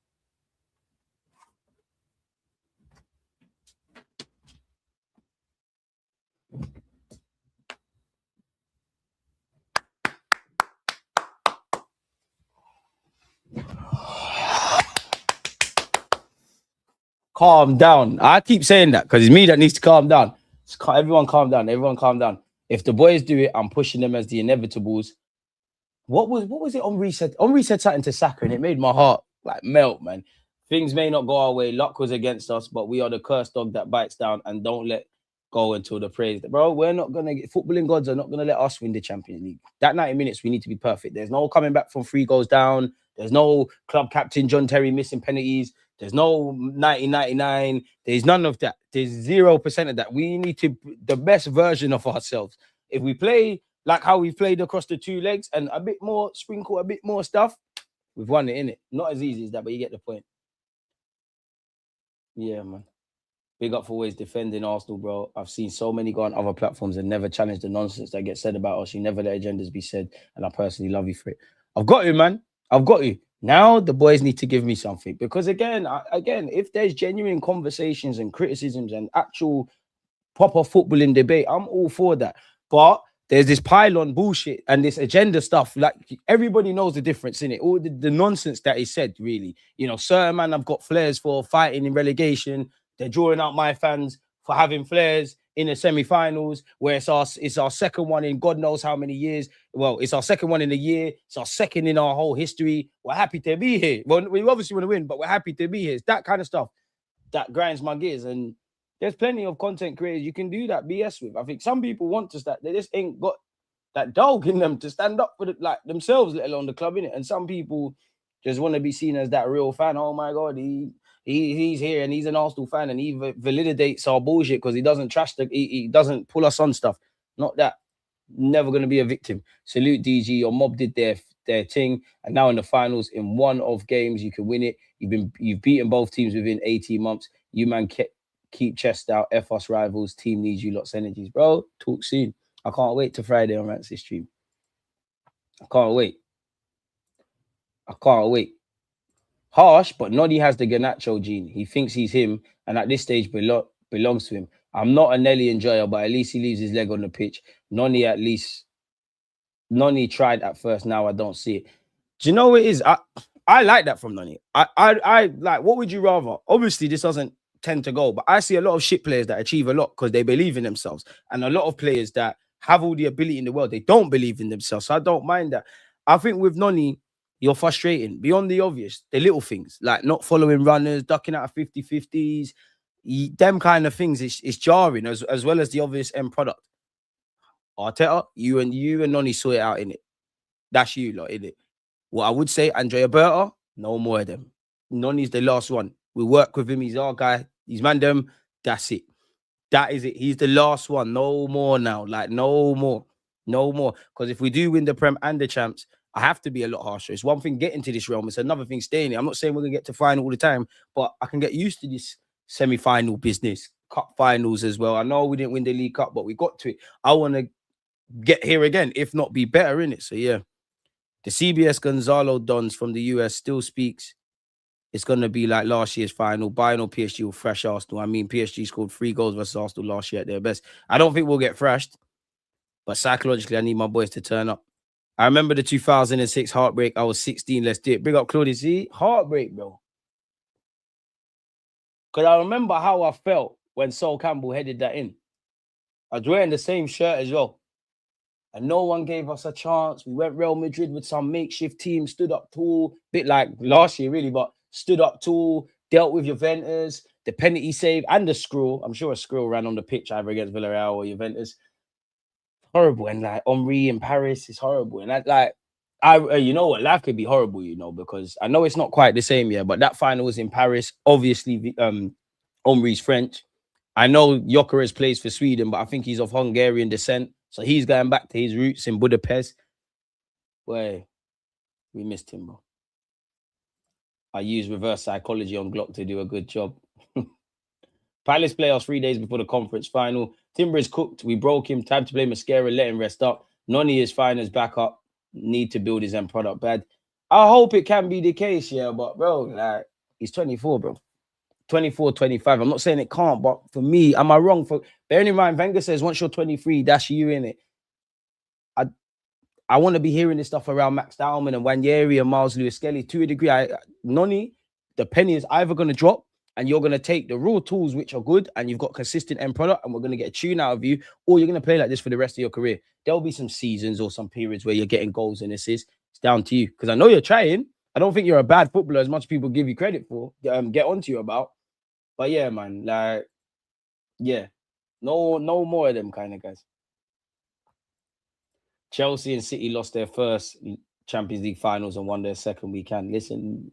Calm down. I keep saying that because it's me that needs to calm down. Everyone calm down. Everyone calm down. If the boys do it, I'm pushing them as the inevitables. What was it on reset? On reset something to Saka, and it made my heart like melt, man. Things may not go our way. Luck was against us, but we are the cursed dog that bites down and don't let go until the praise. Bro, we're not gonna get footballing gods are not gonna let us win the Champions League. That 90 minutes, we need to be perfect. There's no coming back from 3 goals down. There's no club captain John Terry missing penalties. There's no 1999. There's none of that. There's 0% of that. We need to the best version of ourselves. If we play like how we played across the 2 legs and a bit more sprinkle, a bit more stuff, we've won it, innit? Not as easy as that, but you get the point. Yeah, man. Big up for always defending Arsenal, bro. I've seen so many go on other platforms and never challenge the nonsense that gets said about us. You never let agendas be said, and I personally love you for it. I've got you, man. I've got you. Now the boys need to give me something because again, if there's genuine conversations and criticisms and actual proper footballing debate, I'm all for that. But there's this pylon bullshit and this agenda stuff. Like everybody knows the difference in it. All the nonsense that is said, really. You know, certain man have got flares for fighting in relegation. They're drawing out my fans for having flares in the semi-finals, where it's our second one in God knows how many years. Well, it's our second one in a year. It's our second in our whole history. We're happy to be here. Well, we obviously want to win, but we're happy to be here. It's that kind of stuff that grinds my gears. And there's plenty of content creators you can do that BS with. I think some people want to start. They just ain't got that dog in them to stand up for like themselves, let alone the club, innit? And some people just want to be seen as that real fan. Oh my God, he's here and he's an Arsenal fan and he validates our bullshit because he doesn't trash he doesn't pull us on stuff. Not that. Never going to be a victim. Salute DG. Your mob did their thing, and now in the finals, in one of games, you can win it. You've beaten both teams within 18 months. You man keep chest out. F us rivals. Team needs you lots of energies, bro. Talk soon. I can't wait to Friday on Rancy stream. I can't wait. Harsh, but Noddy has the Garnacho gene. He thinks he's him, and at this stage belongs to him. I'm not a Nelly enjoyer, but at least he leaves his leg on the pitch. Nonny tried at first. Now I don't see it. Do you know what it is? I like that from Nonny. I like. What would you rather? Obviously, this doesn't tend to go, but I see a lot of shit players that achieve a lot because they believe in themselves, and a lot of players that have all the ability in the world, they don't believe in themselves. So I don't mind that. I think with Nonny, you're frustrating beyond the obvious, the little things like not following runners, ducking out of 50-50s, them kind of things. It's jarring as well as the obvious end product. Arteta, you and Nonny saw it out in it. That's you lot in it. What I would say, Andrea Berta, no more of them. Nonny's the last one. We work with him. He's our guy. He's man them. That's it. That is it. He's the last one. No more now. Like no more. Because if we do win the Prem and the champs, I have to be a lot harsher. It's one thing getting to this realm. It's another thing staying here. I'm not saying we're gonna get to final all the time, but I can get used to this semi-final business, cup finals as well. I know we didn't win the League Cup, but we got to it. I want to get here again, if not be better in it. So yeah, the CBS Gonzalo Dons from the US still speaks. It's going to be like last year's final. Bayern or PSG will thrash Arsenal. I mean, PSG scored 3 goals versus Arsenal last year at their best. I don't think we'll get thrashed, but psychologically, I need my boys to turn up. I remember the 2006 heartbreak. I was 16. Let's do it. Big up, Claudia. See? Heartbreak, bro. Because I remember how I felt when Sol Campbell headed that in. I was wearing the same shirt as well. And no one gave us a chance. We went Real Madrid with some makeshift team, stood up tall, bit like last year, really, but stood up tall, dealt with Juventus, the penalty save, and the screw. I'm sure a screw ran on the pitch either against Villarreal or Juventus. Horrible. And like Henry in Paris is horrible. And that, you know what, life could be horrible, you know, because I know it's not quite the same, yeah, but that final was in Paris. Obviously, Henry's French. I know Gyokeres plays for Sweden, but I think he's of Hungarian descent. So he's going back to his roots in Budapest. Where we missed him, bro. I used reverse psychology on Glock to do a good job. Palace playoffs 3 days before the conference final. Timber is cooked. We broke him. Time to play Mascara. Let him rest up. Noni is fine as backup. Need to build his end product bad. I hope it can be the case, yeah. But, bro, like, he's 24, bro. 24, 25. I'm not saying it can't, but for me, am I wrong? Bearing in mind, Wenger says once you're 23, that's you in it. I want to be hearing this stuff around Max Dowman and Wanyeri and Miles Lewis-Skelly to a degree. Noni, the penny is either going to drop and you're going to take the raw tools, which are good, and you've got consistent end product, and we're going to get a tune out of you, or you're going to play like this for the rest of your career. There'll be some seasons or some periods where you're getting goals and assists. It's down to you. Because I know you're trying. I don't think you're a bad footballer as much people give you credit for, get onto you about. But yeah, man, like, yeah, no more of them kind of guys. Chelsea and City lost their first Champions League finals and won their second weekend. Listen,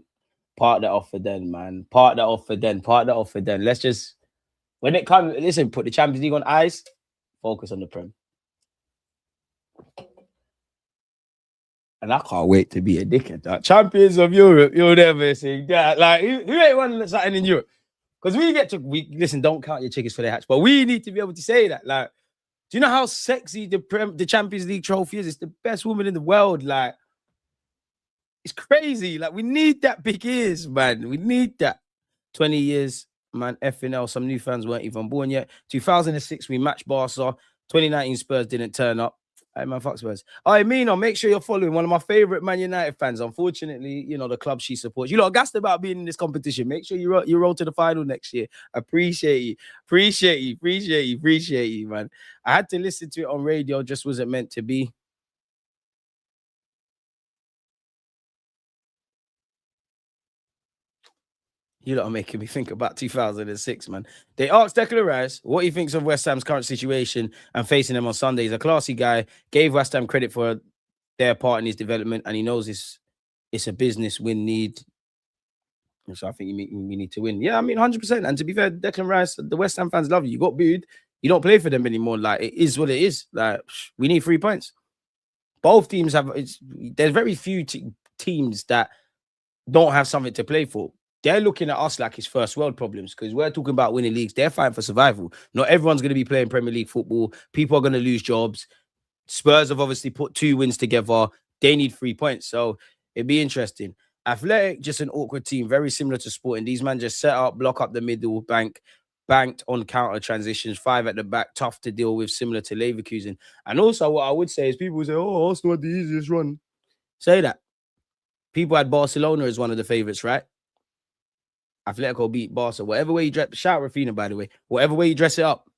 part that off for them, man. Part that off for them. Let's just, when it comes, listen, put the Champions League on ice, focus on the Prem. And I can't wait to be a dickhead. Champions of Europe, you'll never see that. Like, who ain't won something in Europe? Because listen, don't count your chickens for their hatch, but we need to be able to say that. Like, do you know how sexy the Champions League trophy is? It's the best woman in the world. Like, it's crazy. Like, we need that big ears, man. We need that. 20 years, man, FNL. Some new fans weren't even born yet. 2006, we matched Barca. 2019, Spurs didn't turn up. Hey, man, fuck Spurs. Mino, make sure you're following one of my favorite Man United fans. Unfortunately, you know, the club she supports. You lot are gassed about being in this competition. Make sure you roll to the final next year. Appreciate you, man. I had to listen to it on radio. Just wasn't meant to be. You lot are making me think about 2006, man. They asked Declan Rice what he thinks of West Ham's current situation and facing them on Sunday. He's a classy guy, gave West Ham credit for their part in his development, and he knows it's a business win need. So I think we need to win. Yeah, I mean, 100%. And to be fair, Declan Rice, the West Ham fans love you. You got booed. You don't play for them anymore. Like, it is what it is. Like, we need 3 points. Both teams have... There's very few teams that don't have something to play for. They're looking at us like it's first world problems because we're talking about winning leagues. They're fighting for survival. Not everyone's going to be playing Premier League football. People are going to lose jobs. Spurs have obviously put 2 wins together. They need 3 points. So it'd be interesting. Athletic, just an awkward team, very similar to Sporting. These men just set up, block up the middle, banked on counter transitions, 5 at the back, tough to deal with, similar to Leverkusen. And also what I would say is people say, oh, Arsenal had the easiest run. Say that. People had Barcelona as one of the favourites, right? Atletico beat Barca. Whatever way you dress, shout Rafinha, by the way. Whatever way you dress it up,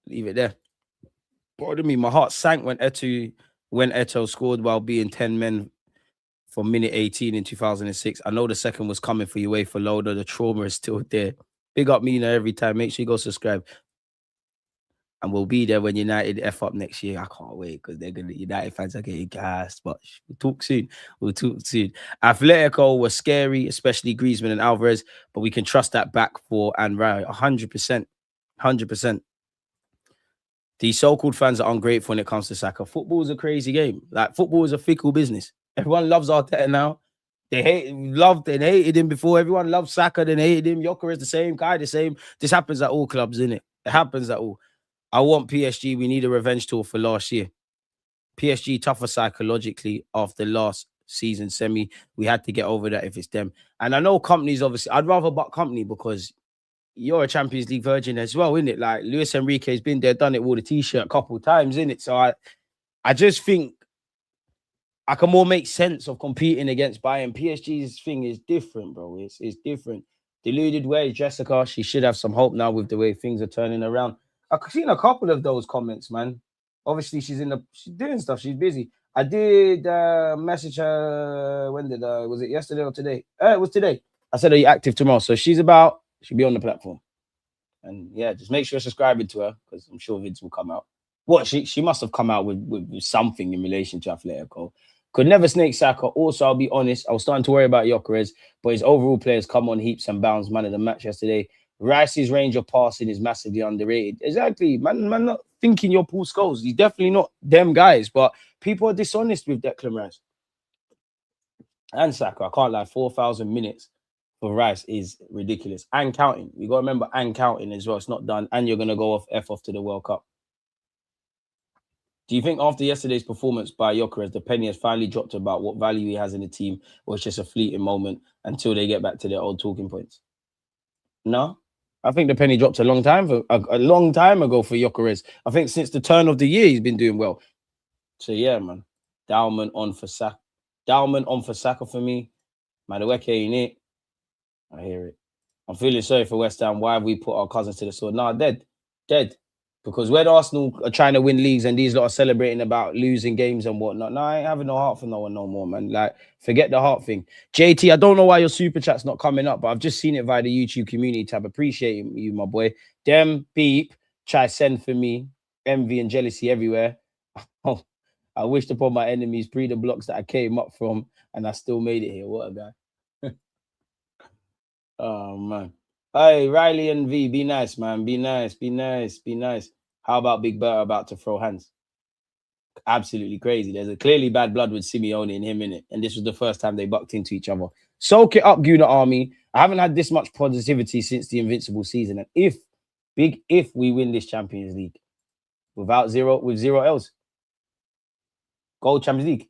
leave it there. Pardon me, my heart sank when Eto'o scored while being 10 men for minute 18 in 2006. I know the second was coming for UEFA Loader. The trauma is still there. Big up Mina every time. Make sure you go subscribe. And we'll be there when United F up next year. I can't wait because United fans are getting gassed. But we'll talk soon. Atletico was scary, especially Griezmann and Alvarez. But we can trust that back four and right. 100%. 100%. These so-called fans are ungrateful when it comes to Saka. Football is a crazy game. Like, football is a fickle business. Everyone loves Arteta now. They loved and hated him before. Everyone loved Saka, then hated him. Gyokeres the same guy, the same. This happens at all clubs, innit? It happens at all. I want PSG. We need a revenge tour for last year. PSG tougher psychologically after last season semi. We had to get over that if it's them. And I know companies, obviously, I'd rather buck company because you're a Champions League virgin as well, isn't it? Like, Luis Enrique's been there, done it, wore the T-shirt a couple of times, isn't it? So I just think I can more make sense of competing against Bayern. PSG's thing is different, bro. It's different. Deluded way, Jessica, she should have some hope now with the way things are turning around. I've seen a couple of those comments, man. Obviously, she's doing stuff. She's busy. I did message her. When was it yesterday or today? It was today. I said, are you active tomorrow? So she'll be on the platform. And yeah, just make sure you're subscribing to her because I'm sure vids will come out. What she must have come out with something in relation to Atletico. Could never snake Saka. Also, I'll be honest, I was starting to worry about Gyokeres, but his overall players come on heaps and bounds. Man of the match yesterday. Rice's range of passing is massively underrated. Exactly, man. Not thinking you're Paul Scholes. He's definitely not them guys. But people are dishonest with Declan Rice and Saka. I can't lie. 4,000 minutes for Rice is ridiculous and counting. You got to remember and counting as well. It's not done, and you're gonna go off to the World Cup. Do you think after yesterday's performance by Gyokeres, the penny has finally dropped about what value he has in the team, or it's just a fleeting moment until they get back to their old talking points? No, I think the penny dropped a long time ago for Gyokeres. I think since the turn of the year, he's been doing well. So yeah, man, Dowman on for Saka. Dowman on for Saka for me. Madueke in it. I hear it. I'm feeling sorry for West Ham. Why have we put our cousins to the sword? Nah, dead. Because when Arsenal are trying to win leagues and these lot are celebrating about losing games and whatnot, no, I ain't having no heart for no one no more, man. Like, forget the heart thing. JT, I don't know why your super chat's not coming up, but I've just seen it via the YouTube community tab. Appreciate you, my boy. Dem, beep, try send for me. Envy and jealousy everywhere. Oh, I wished upon my enemies pre the blocks that I came up from, and I still made it here. What a guy. Oh, man. Hey, Riley and V, be nice, man. Be nice. How about Big Bear about to throw hands? Absolutely crazy. There's a clearly bad blood with Simeone and him in it. And this was the first time they bucked into each other. Soak it up, Guna Army. I haven't had this much positivity since the Invincible season. And if we win this Champions League with zero else, go Champions League.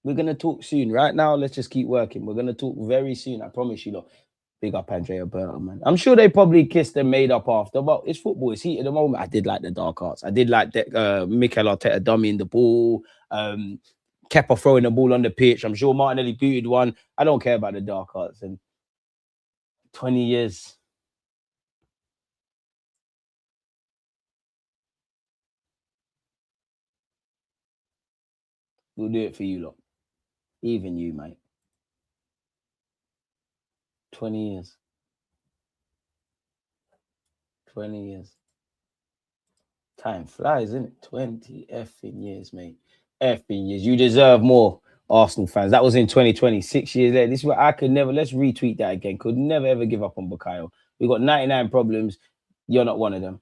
We're going to talk soon. Right now, let's just keep working. We're going to talk very soon. I promise you, lot. Big up Andrea Berta, man. I'm sure they probably kissed and made up after, but it's football. It's heat at the moment. I did like the dark arts. I did like Mikel Arteta dummying the ball, Kepa throwing the ball on the pitch. I'm sure Martinelli booted one. I don't care about the dark arts. And 20 years. We'll do it for you, lot. Even you, mate. 20 years. 20 years. Time flies, isn't it? 20 effing years, mate. Effing years. You deserve more, Arsenal fans. That was in 2020. 6 years later. This is what I could never. Let's retweet that again. Could never ever give up on Bukayo. We got 99 problems. You're not one of them.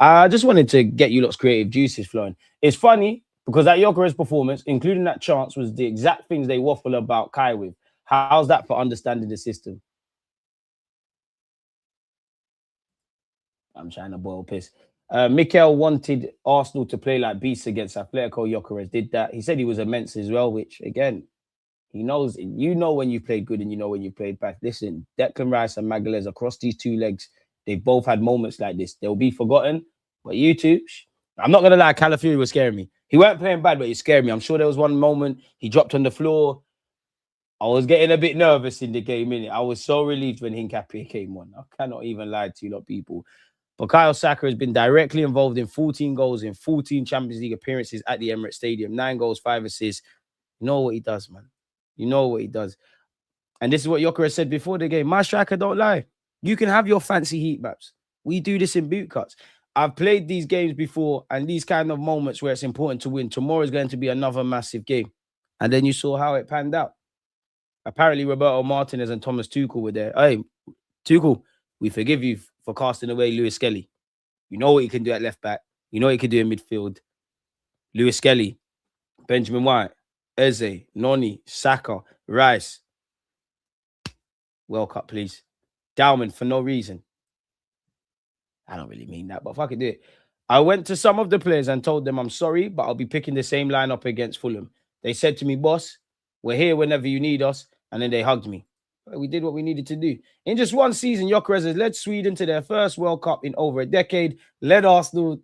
I just wanted to get you lot's creative juices flowing. It's funny because that Gyokeres performance, including that chance, was the exact things they waffle about Kai with. How's that for understanding the system? I'm trying to boil piss. Mikel wanted Arsenal to play like beasts against Atletico. Gyokeres did that. He said he was immense as well, which, again, he knows. You know when you played good and you know when you played bad. Listen, Declan Rice and Magalhaes across these two legs, they've both had moments like this. They'll be forgotten. But you two, I'm not going to lie, Calafiori was scaring me. He weren't playing bad, but he scared me. I'm sure there was one moment he dropped on the floor. I was getting a bit nervous in the game, innit? I was so relieved when Hincapié came on. I cannot even lie to you lot, people. Bukayo Saka has been directly involved in 14 goals in 14 Champions League appearances at the Emirates Stadium. 9 goals, 5 assists. You know what he does, man. You know what he does. And this is what Gyokeres said before the game. My striker don't lie. You can have your fancy heat maps. We do this in boot cuts. I've played these games before, and these kind of moments where it's important to win. Tomorrow is going to be another massive game. And then you saw how it panned out. Apparently, Roberto Martinez and Thomas Tuchel were there. Hey, Tuchel, we forgive you for casting away Lewis Skelly. You know what he can do at left back. You know what he can do in midfield. Lewis Skelly, Benjamin White, Eze, Noni, Saka, Rice. World Cup, please. Dowman for no reason. I don't really mean that, but fuck it, do it. I went to some of the players and told them I'm sorry, but I'll be picking the same lineup against Fulham. They said to me, boss, we're here whenever you need us. And then they hugged me. We did what we needed to do. In just one season, Gyokeres has led Sweden to their first World Cup in over a decade, led Arsenal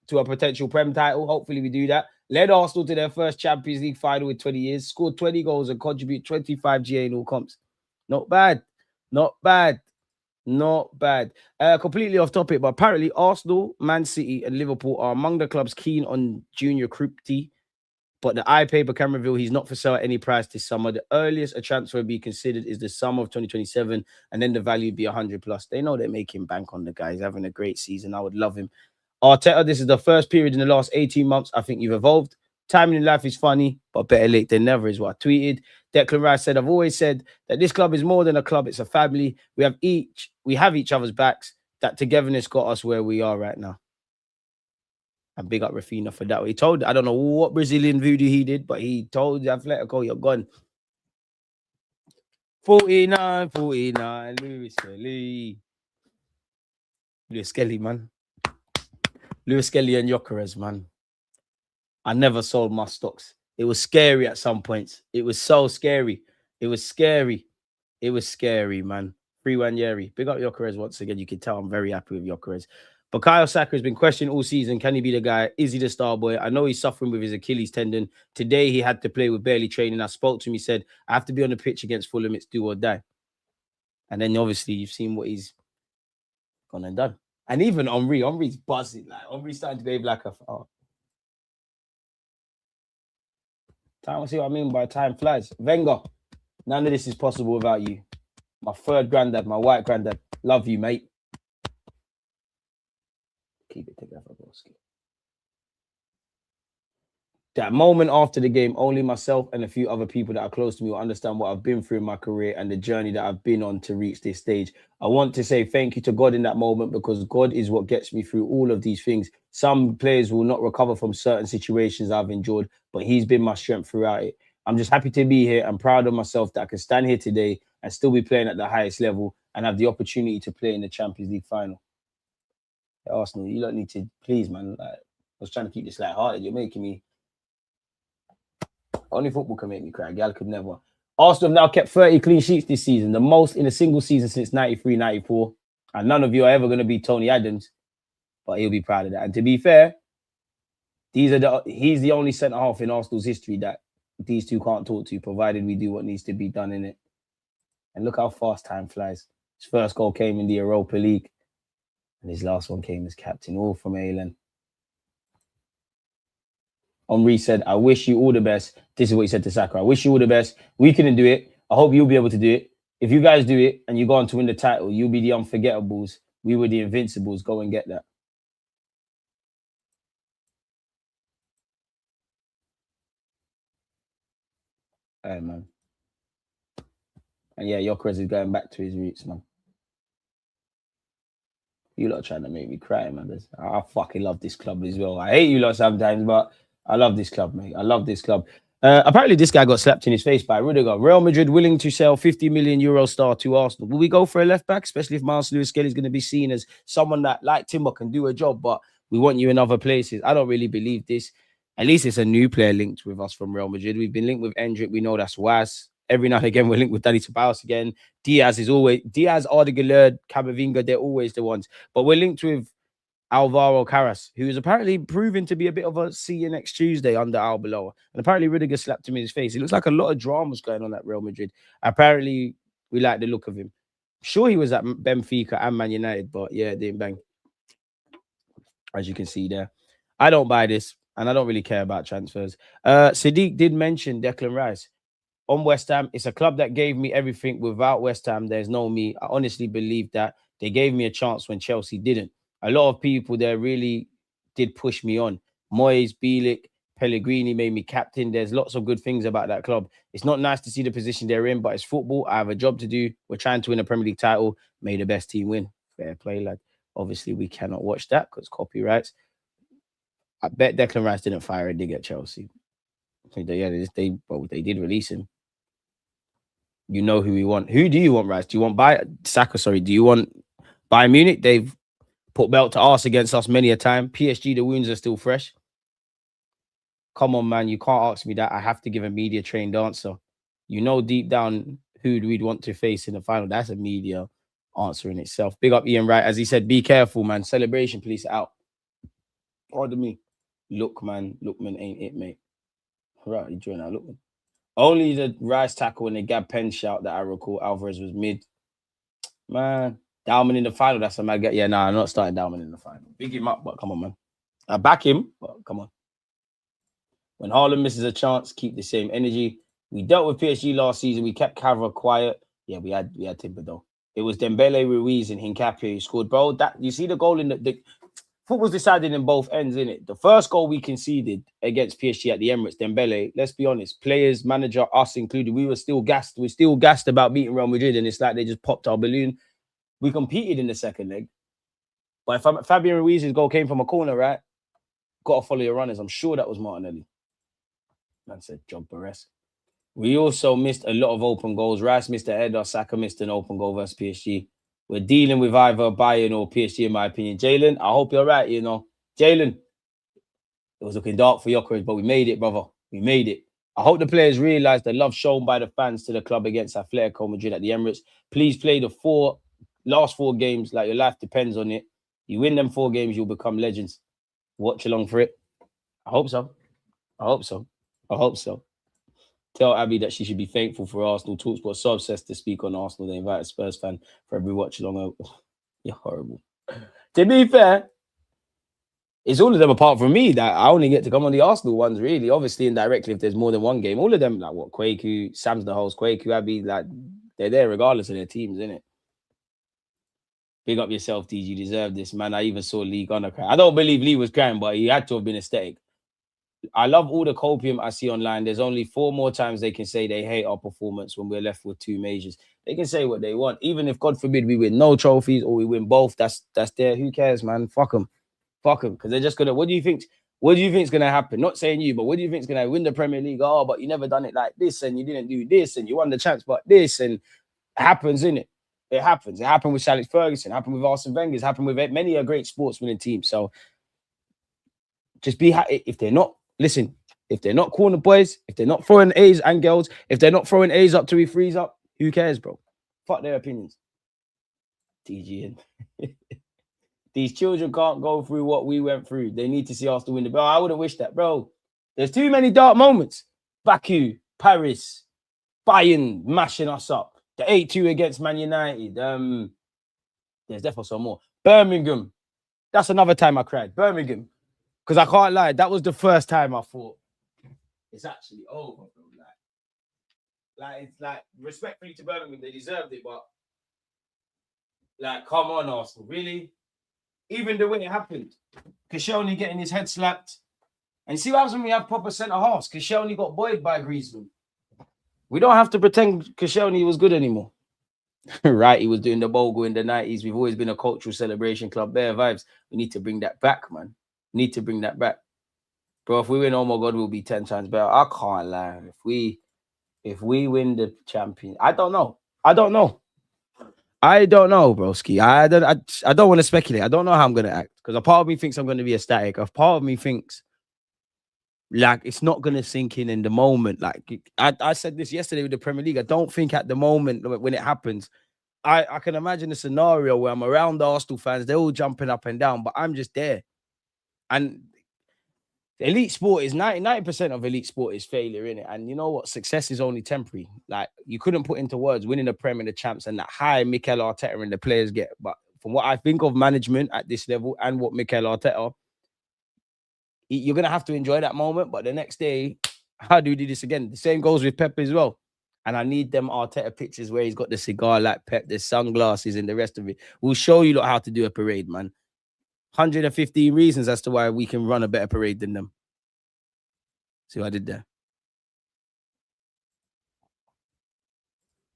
to a potential Prem title. Hopefully we do that. Led Arsenal to their first Champions League final in 20 years, scored 20 goals and contributed 25 GA in all comps. Not bad. Completely off topic, but apparently Arsenal, Man City, and Liverpool are among the clubs keen on Junior Krupti. But the iPaper can reveal he's not for sale at any price this summer. The earliest a transfer would be considered is the summer of 2027, and then the value would be 100 plus. They know they're making bank on the guy. He's having a great season. I would love him. Arteta, this is the first period in the last 18 months. I think you've evolved. Timing in life is funny, but better late than never is what I tweeted. Declan Rice said, I've always said that this club is more than a club, it's a family. We have each other's backs. That togetherness got us where we are right now. And big up Rafinha for that. He told, I don't know what Brazilian voodoo he did, but he told Atletico, you're gone. 49, Lewis Kelly. Lewis Kelly, man. Lewis Kelly and Gyokeres, man. I never sold my stocks. It was scary at some points. It was so scary. It was scary. It was scary, man. 3-1 Yeri. Big up Gyokeres once again. You can tell I'm very happy with Gyokeres. Bukayo Saka has been questioned all season. Can he be the guy? Is he the star boy? I know he's suffering with his Achilles tendon. Today, he had to play with barely training. I spoke to him. He said, I have to be on the pitch against Fulham. It's do or die. And then, obviously, you've seen what he's gone and done. And even Henry's buzzing. Like, Henry's starting to behave like a... Oh. Time, see what I mean by time flies. Wenger, none of this is possible without you. My third granddad, my white granddad. Love you, mate. Keep it together, broski. That moment after the game, only myself and a few other people that are close to me will understand what I've been through in my career and the journey that I've been on to reach this stage. I want to say thank you to God in that moment because God is what gets me through all of these things. Some players will not recover from certain situations I've endured, but he's been my strength throughout it. I'm just happy to be here and proud of myself that I can stand here today and still be playing at the highest level and have the opportunity to play in the Champions League final. Arsenal, you don't need to, please, man. Like, I was trying to keep this light-hearted. You're making me... Only football can make me cry. Gal could never. Arsenal have now kept 30 clean sheets this season, the most in a single season since 93, 94. And none of you are ever going to be Tony Adams, but he'll be proud of that. And to be fair, he's the only centre-half in Arsenal's history that these two can't talk to, provided we do what needs to be done in it. And look how fast time flies. His first goal came in the Europa League, and his last one came as captain, all from Aylan. Henry said, I wish you all the best. This is what he said to Saka. I wish you all the best. We couldn't do it. I hope you'll be able to do it. If you guys do it and you go on to win the title, you'll be the unforgettables. We were the invincibles. Go and get that. Hey, man. And yeah, Gyokeres is going back to his roots, man. You lot are trying to make me cry, man. I fucking love this club as well. I hate you lot sometimes, but I love this club, mate. I love this club. Apparently, this guy got slapped in his face by Rudiger. Real Madrid willing to sell 50 million euro star to Arsenal. Will we go for a left back, especially if Miles Lewis Kelly is going to be seen as someone that, like Timber, can do a job, but we want you in other places? I don't really believe this. At least it's a new player linked with us from Real Madrid. We've been linked with Endrick. We know that's Was. Every now and again, we're linked with Dani Ceballos again. Diaz, Ardegaard, Camavinga, they're always the ones. But we're linked with Alvaro Carras, who is apparently proven to be a bit of a see you next Tuesday under Arbeloa. And apparently Rudiger slapped him in his face. It looks like a lot of drama's going on at Real Madrid. Apparently, we like the look of him. Sure, he was at Benfica and Man United, but yeah, it didn't bang. As you can see there. I don't buy this, and I don't really care about transfers. Sadiq did mention Declan Rice. On West Ham, it's a club that gave me everything. Without West Ham, there's no me. I honestly believe that they gave me a chance when Chelsea didn't. A lot of people there really did push me on. Moyes, Bielik, Pellegrini made me captain. There's lots of good things about that club. It's not nice to see the position they're in, but it's football. I have a job to do. We're trying to win a Premier League title. May the best team win. Fair play, lad. Obviously, we cannot watch that because copyrights. I bet Declan Rice didn't fire a dig at Chelsea. Yeah, they did release him. You know who we want. Who do you want, Rice? Do you want Saka? Sorry. Do you want Bayern Munich? They've put belt to arse against us many a time. PSG, the wounds are still fresh. Come on, man. You can't ask me that. I have to give a media-trained answer. You know deep down who we'd want to face in the final. That's a media answer in itself. Big up Ian Wright. As he said, be careful, man. Celebration police out. Pardon me. Lookman ain't it, mate. Right, you join out, Lookman. Only the Rice tackle and the Gab Pen shout that I recall Alvarez was mid. Man, Dalman in the final, that's a mad get. Yeah, I'm not starting Dalman in the final. Big him up, but come on, man. I back him, but come on. When Haaland misses a chance, keep the same energy. We dealt with PSG last season. We kept Cavra quiet. Yeah, we had Timber though. It was Dembele, Ruiz, and Hincapié who scored. Bro, that you see the goal in the football's decided in both ends, isn't it? The first goal we conceded against PSG at the Emirates, Dembele, let's be honest, players, manager, us included, we were still gassed. We're still gassed about beating Real Madrid, and it's like they just popped our balloon. We competed in the second leg. But if Fabian Ruiz's goal came from a corner, right? Got to follow your runners. I'm sure that was Martinelli. Man said, Gyokeres. We also missed a lot of open goals. Rice missed a header. Saka missed an open goal versus PSG. We're dealing with either Bayern or PSG, in my opinion. Jalen, I hope you're right, you know. Jalen, it was looking dark for Gyokeres, but we made it, brother. We made it. I hope the players realise the love shown by the fans to the club against Atletico Madrid at the Emirates. Please play the last four games like your life depends on it. You win them 4 games, you'll become legends. Watch along for it. I hope so. I hope so. I hope so. Tell Abby that she should be thankful for Arsenal. Talksport so obsessed to speak on Arsenal. They invited Spurs fan for every watch along. You're horrible. To be fair, it's all of them apart from me that I only get to come on the Arsenal ones, really. Obviously, indirectly, if there's more than one game. All of them, like what, Kwaku, Sam's the host, Kwaku, Abby, like, they're there regardless of their teams, innit? Big up yourself, DG. You deserve this, man. I even saw Lee gonna cry. I don't believe Lee was crying, but he had to have been ecstatic. I love all the copium I see online. There's only 4 more times they can say they hate our performance when we're left with 2 majors. They can say what they want. Even if, God forbid, we win no trophies or we win both, that's there. Who cares, man? Fuck them. Fuck them. Because they're just going to, what do you think's going to happen? Not saying you, but what do you think's going to win the Premier League? Oh, but you never done it like this and you didn't do this and you won the chance, but this, and it happens, innit? It happens. It happened with Alex Ferguson. It happened with Arsene Wenger. It's happened with many a great sportsman team. So just be happy. If they're not, listen, if they're not corner boys, if they're not throwing A's and girls, if they're not throwing A's up till we freeze up, who cares, bro? Fuck their opinions. DG. These children can't go through what we went through. They need to see us to win the ball. I wouldn't wish that, bro. There's too many dark moments. Baku, Paris, Bayern mashing us up. The 8-2 against Man United. There's definitely some more. Birmingham. That's another time I cried. Birmingham. Because I can't lie, that was the first time I thought it's actually over, bro. It's like respectfully to Birmingham, they deserved it, but like, come on, Arsenal, really? Even the way it happened, Koscielny getting his head slapped, and see what happens when we have proper centre halves. Koscielny got buoyed by Griezmann. We don't have to pretend Koscielny was good anymore. Right, he was doing the Bogle in the 90s. We've always been a cultural celebration club. Bear vibes. We need to bring that back, man. Need to bring that back. Bro, if we win, oh my God, we'll be 10 times better. I can't lie. If we win the champion, I don't know, broski. I don't want to speculate. I don't know how I'm going to act. Because a part of me thinks I'm going to be ecstatic. A part of me thinks, like, it's not going to sink in the moment. Like, I said this yesterday with the Premier League. I don't think at the moment when it happens, I can imagine a scenario where I'm around the Arsenal fans. They're all jumping up and down, but I'm just there. And elite sport is 90% of elite sport is failure, innit? And you know what? Success is only temporary. Like, you couldn't put into words winning the Premier and the champs and that high Mikel Arteta and the players get. But from what I think of management at this level and what Mikel Arteta, you're going to have to enjoy that moment. But the next day, how do we do this again? The same goes with Pep as well. And I need them Arteta pictures where he's got the cigar like Pep, the sunglasses and the rest of it. We'll show you how to do a parade, man. 115 reasons as to why we can run a better parade than them. See what I did there?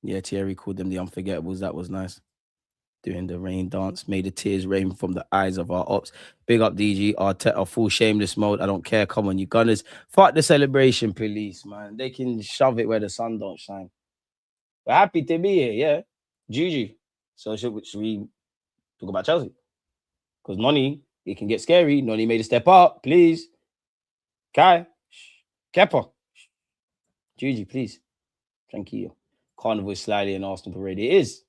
Yeah, Thierry called them the Unforgettables. That was nice. Doing the rain dance, made the tears rain from the eyes of our ops. Big up DG, Arteta, full shameless mode. I don't care. Come on, you gunners. Fuck the celebration police, man. They can shove it where the sun don't shine. We're happy to be here, yeah. Juju. So should we talk about Chelsea? Because Noni, it can get scary. Noni made a step up, please. Kai, Kepa. Juju, please. Thank you. Carnival is slightly an Arsenal parade. It is.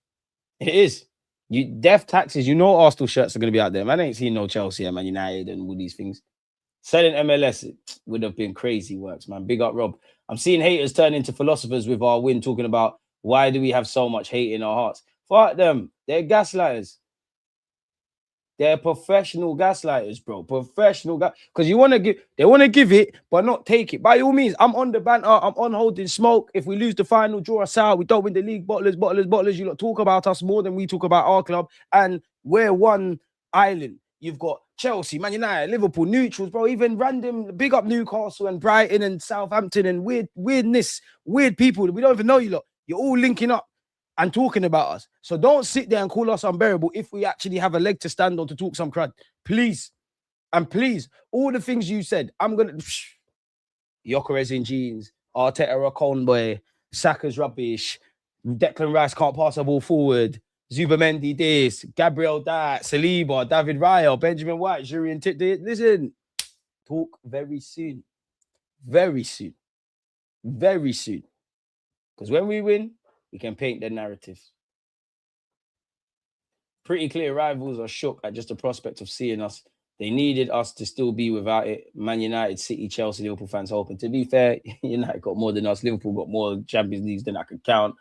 It is. You death taxes, you know Arsenal shirts are going to be out there. Man, I ain't seen no Chelsea and Man United and all these things. Selling MLS would have been crazy works, man. Big up, Rob. I'm seeing haters turn into philosophers with our win, talking about why do we have so much hate in our hearts. Fuck them. They're gaslighters. They're professional gaslighters, bro. Professional gas. Because they want to give it, but not take it. By all means, I'm on the banter. I'm on holding smoke. If we lose the final, draw us out. We don't win the league. Bottlers. You lot talk about us more than we talk about our club. And we're one island. You've got Chelsea, Man United, Liverpool, neutrals, bro. Even random, big up Newcastle and Brighton and Southampton and weird people. We don't even know you lot. You're all linking up and talking about us. So don't sit there and call us unbearable if we actually have a leg to stand on to talk some crud. Please. And please, all the things you said, I'm going to... Gyokeres in jeans, Arteta a con boy, Saka's rubbish, Declan Rice can't pass the ball forward, Zubamendi this, Gabriel that, Saliba, David Raya, Benjamin White, Jurian Tip. Listen, talk very soon. Very soon. Very soon. Because when we win, we can paint the narrative. Pretty clear rivals are shook at just the prospect of seeing us. They needed us to still be without it. Man United, City, Chelsea, Liverpool fans hoping. To be fair, United got more than us. Liverpool got more Champions Leagues than I could count.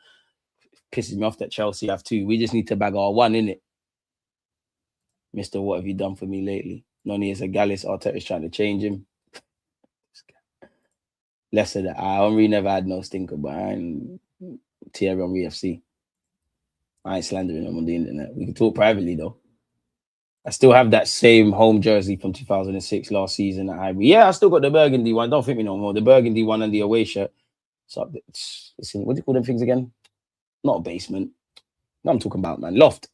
Pisses me off that Chelsea have two. We just need to bag our one, innit? Mister, what have you done for me lately? Noni is a Gallus. Arteta's trying to change him. Less of that. Henry never had no stinker, but I ain't Thierry Henry FC. I ain't slandering him on the internet. We can talk privately, though. I still have that same home jersey from 2006 last season at Hive. Yeah, I still got the burgundy one. Don't think me no more. The burgundy one and the away shirt. So it's in, what do you call them things again? Not a basement. No, I'm talking about, man. Loft.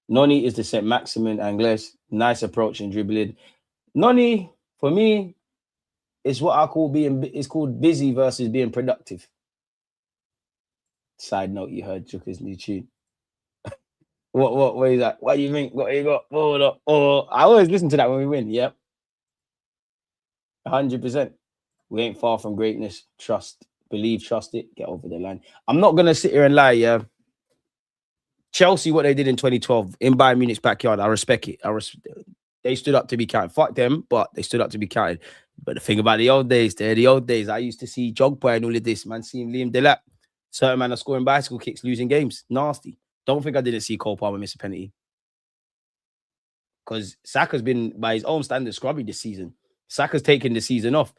Noni is the St. Maximin Anglais. Nice approach and dribbling. Noni, for me, is what I call it's called busy versus being productive. Side note, you heard Joker's new tune. What is that? What do you think? What you got? I always listen to that when we win. Yep. 100%. We ain't far from greatness. Trust, believe, trust it. Get over the line. I'm not going to sit here and lie, yeah. Chelsea, what they did in 2012 in Bayern Munich's backyard, I respect it. They stood up to be counted. Fuck them, but they stood up to be counted. But the thing about the old days, they're the old days. I used to see Jogboy and all of this, man, seeing Liam Delap. Certain man are scoring bicycle kicks, losing games. Nasty. Don't think I didn't see Cole Palmer miss a penalty. Because Saka's been, by his own standards, scrubby this season. Saka's taken the season off.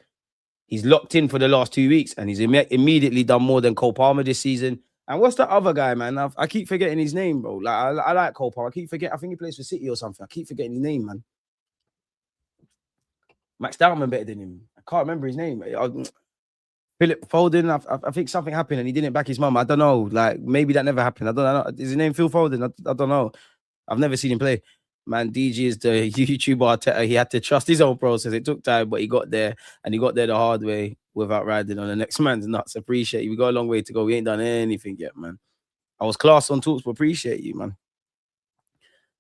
He's locked in for the last 2 weeks, and he's immediately done more than Cole Palmer this season. And what's the other guy, man? I keep forgetting his name, bro. Like I like Cole Palmer. I keep forgetting. I think he plays for City or something. I keep forgetting his name, man. Max Dowman better than him. I can't remember his name. Philip Foden, I think something happened and he didn't back his mum. I don't know. Like, maybe that never happened. I don't know. Is his name Phil Foden? I don't know. I've never seen him play. Man, DG is the YouTuber Arteta. He had to trust his own process. It took time, but he got there. And he got there the hard way without riding on the next man's nuts. Appreciate you. We got a long way to go. We ain't done anything yet, man. I was class on talks, but appreciate you, man.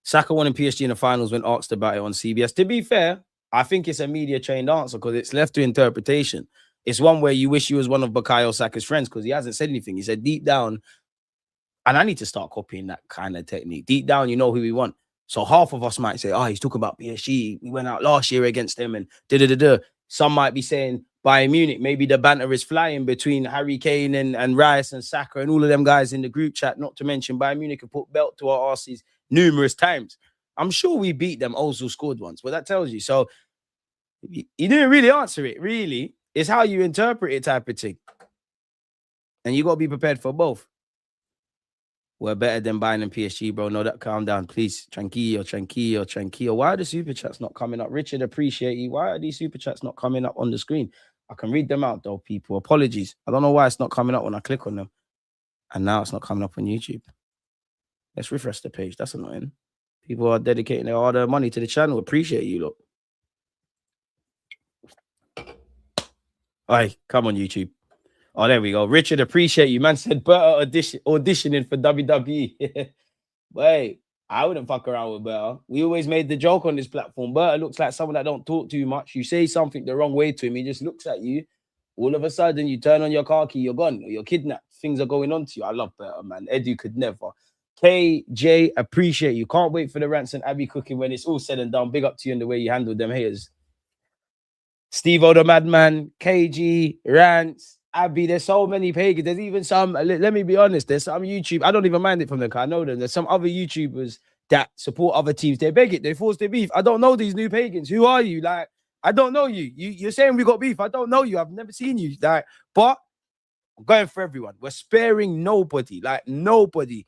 Saka won in PSG in the finals when asked about it on CBS. To be fair, I think it's a media-trained answer because it's left to interpretation. It's one where you wish you was one of Bukayo Saka's friends because he hasn't said anything. He said deep down, and I need to start copying that kind of technique. Deep down, you know who we want. So half of us might say, oh, he's talking about PSG. We went out last year against them and da-da-da-da. Some might be saying Bayern Munich. Maybe the banter is flying between Harry Kane and Rice and Saka and all of them guys in the group chat. Not to mention Bayern Munich have put belt to our asses numerous times. I'm sure we beat them. Also scored once. But that tells you. So he didn't really answer it, really. It's how you interpret it type of thing. And you got to be prepared for both. We're better than Bayern and PSG, bro. No, that calm down, please. Tranquillo. Why are the super chats not coming up? Richard, appreciate you. Why are these super chats not coming up on the screen? I can read them out, though, people. Apologies. I don't know why it's not coming up when I click on them. And now it's not coming up on YouTube. Let's refresh the page. That's annoying. People are dedicating their hard-earned money to the channel. Appreciate you, look. All right, come on, YouTube. Oh, there we go. Richard, appreciate you. Man said Berta auditioning for WWE. Wait, I wouldn't fuck around with Berta. We always made the joke on this platform. Berta looks like someone that don't talk too much. You say something the wrong way to him, he just looks at you. All of a sudden, you turn on your car key, you're gone. Or you're kidnapped. Things are going on to you. I love Berta, man. Edu could never. KJ, appreciate you. Can't wait for the Rants and Abby cooking when it's all said and done. Big up to you in the way you handled them haters. Steve-O the Madman, KG, Rants, Abby, there's so many pagans. There's even some, let me be honest, there's some YouTube, I don't even mind it from them because I know them. There's some other YouTubers that support other teams. They beg it, they force their beef. I don't know these new pagans. Who are you? Like, I don't know you. You're saying we got beef. I don't know you. I've never seen you. Like, but I'm going for everyone. We're sparing nobody. Like, nobody.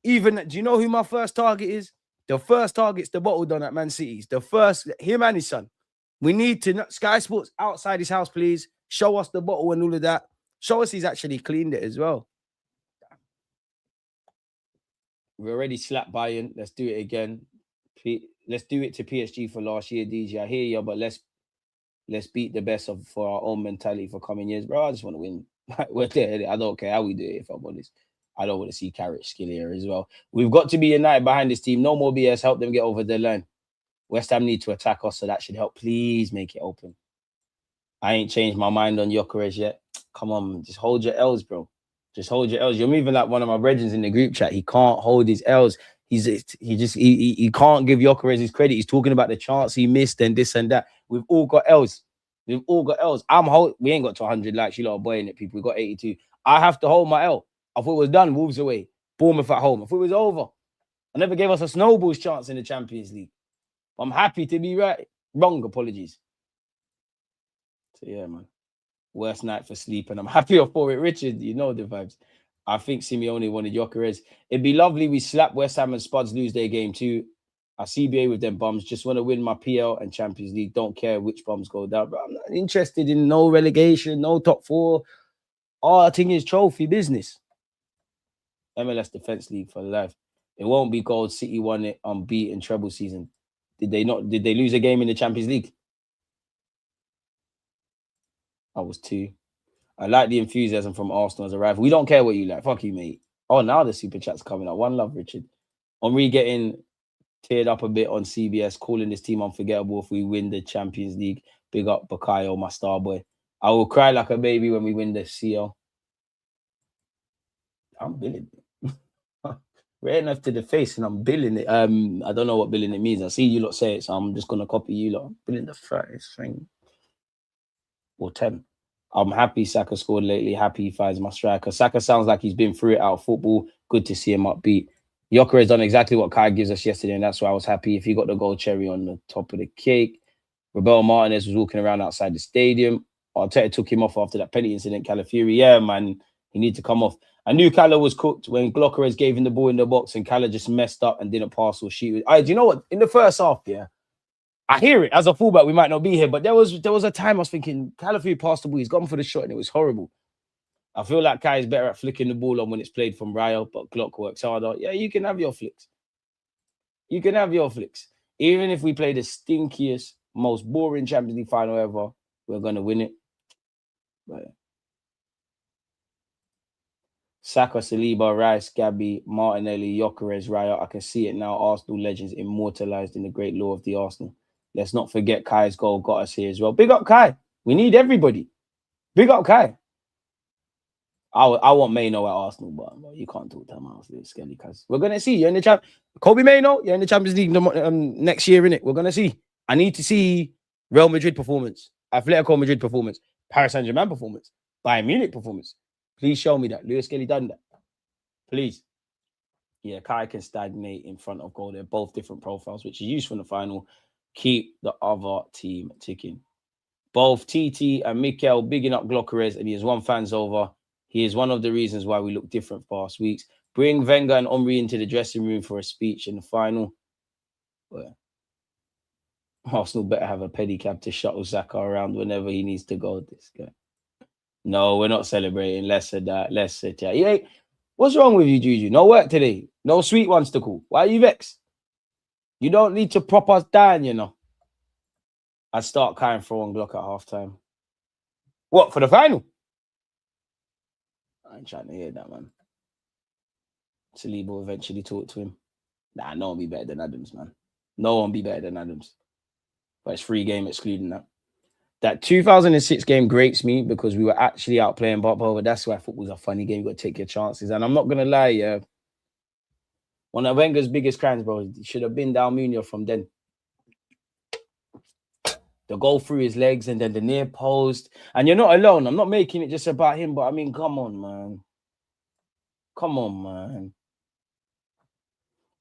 Even, do you know who my first target is? The first target's the bottle done at Man City's. The first, him and his son. We need to, Sky Sports outside his house, please. Show us the bottle and all of that. Show us he's actually cleaned it as well. We already slapped Bayern. Let's do it again. Let's do it to PSG for last year, DJ. I hear you, but let's beat the best of for our own mentality for coming years. Bro, I just want to win. We're there. I don't care how we do it, if I'm honest. I don't want to see Carrot skill here as well. We've got to be united behind this team. No more BS. Help them get over the line. West Ham need to attack us, so that should help. Please make it open. I ain't changed my mind on Gyokeres yet. Come on, just hold your L's, bro. Just hold your L's. You're moving like one of my brethren in the group chat. He can't hold his L's. He can't give Gyokeres his credit. He's talking about the chance he missed and this and that. We've all got L's. We've all got L's. We ain't got to 100 likes. You lot are boying it, people. We got 82. I have to hold my L. I thought it was done. Wolves away. Bournemouth at home. I thought it was over. I never gave us a snowball's chance in the Champions League. I'm happy to be right. Wrong. Apologies. So yeah, man. Worst night for sleep, and I'm happy for it, Richard. You know the vibes. I think Simeone wanted Gyokeres. It'd be lovely we slap West Ham and Spuds lose their game too. I CBA with them bums. Just want to win my PL and Champions League. Don't care which bums go down. But I'm not interested in no relegation, no top four. All I think is trophy business. MLS Defense League for life. It won't be gold. City won it unbeaten treble season. Did they lose a game in the Champions League? I was 2. I like the enthusiasm from Arsenal as a rival. We don't care what you like. Fuck you, mate. Oh, now the super chat's coming up. One love, Richard. Henri getting teared up a bit on CBS, calling this team unforgettable if we win the Champions League. Big up Bakayo, my star boy. I will cry like a baby when we win the CL. I'm billing it. Right enough to the face, and I'm billing it. I don't know what billing it means. I see you lot say it, so I'm just gonna copy you lot. I'm billing the first thing. Or 10. I'm happy Saka scored lately. Happy he finds my striker. Saka sounds like he's been through it out of football. Good to see him upbeat. Gyokeres has done exactly what Kai gives us yesterday, and that's why I was happy. If he got the gold cherry on the top of the cake. Rebel Martinez was walking around outside the stadium. Arteta took him off after that penalty incident. Calafiori, yeah, man, he needs to come off. I knew Cala was cooked when Gyokeres gave him the ball in the box and Cala just messed up and didn't pass or shoot. Do you know what? In the first half, yeah, I hear it. As a fullback, we might not be here, but there was a time I was thinking, Calafiori passed the ball, he's gone for the shot, and it was horrible. I feel like Kai is better at flicking the ball on when it's played from Rayo, but Glock works harder. Yeah, you can have your flicks. You can have your flicks. Even if we play the stinkiest, most boring Champions League final ever, we're going to win it. But Saka, Saliba, Rice, Gabby, Martinelli, Gyokeres, Raya. I can see it now. Arsenal legends immortalized in the great law of the Arsenal. Let's not forget Kai's goal got us here as well. Big up Kai. We need everybody. Big up Kai. I want Maino at Arsenal, but you can't talk to him out of Skelly because we're gonna see. You're in the champ. Kobe Maino, you're in the Champions League next year, innit? We're gonna see. I need to see Real Madrid performance, Atletico Madrid performance, Paris Saint-Germain performance, Bayern Munich performance. Please show me that. Lewis Kelly done that. Please. Yeah, Kai can stagnate in front of goal. They're both different profiles, which is useful in the final. Keep the other team ticking. Both TT and Mikel bigging up Gyokeres, and he has won fans over. He is one of the reasons why we look different past weeks. Bring Wenger and Omri into the dressing room for a speech in the final. Well, Arsenal better have a pedicab to shuttle Saka around whenever he needs to go. This guy. No, we're not celebrating. Less of that. Less of that. Yeah. What's wrong with you, Juju? No work today. No sweet ones to call. Why are you vexed? You don't need to prop us down, you know. I'd start Kai and throwing Glock at halftime. What, for the final? I ain't trying to hear that, man. Saliba will eventually talk to him. Nah, no one be better than Adams, man. No one be better than Adams. But it's free game excluding that. That 2006 game grates me because we were actually out playing Bobo, but that's why football's a funny game. You got to take your chances. And I'm not going to lie, yeah. One of Wenger's biggest crimes, bro, he should have been down Munio from then. The goal through his legs and then the near post. And you're not alone. I'm not making it just about him, but I mean, come on, man. Come on, man.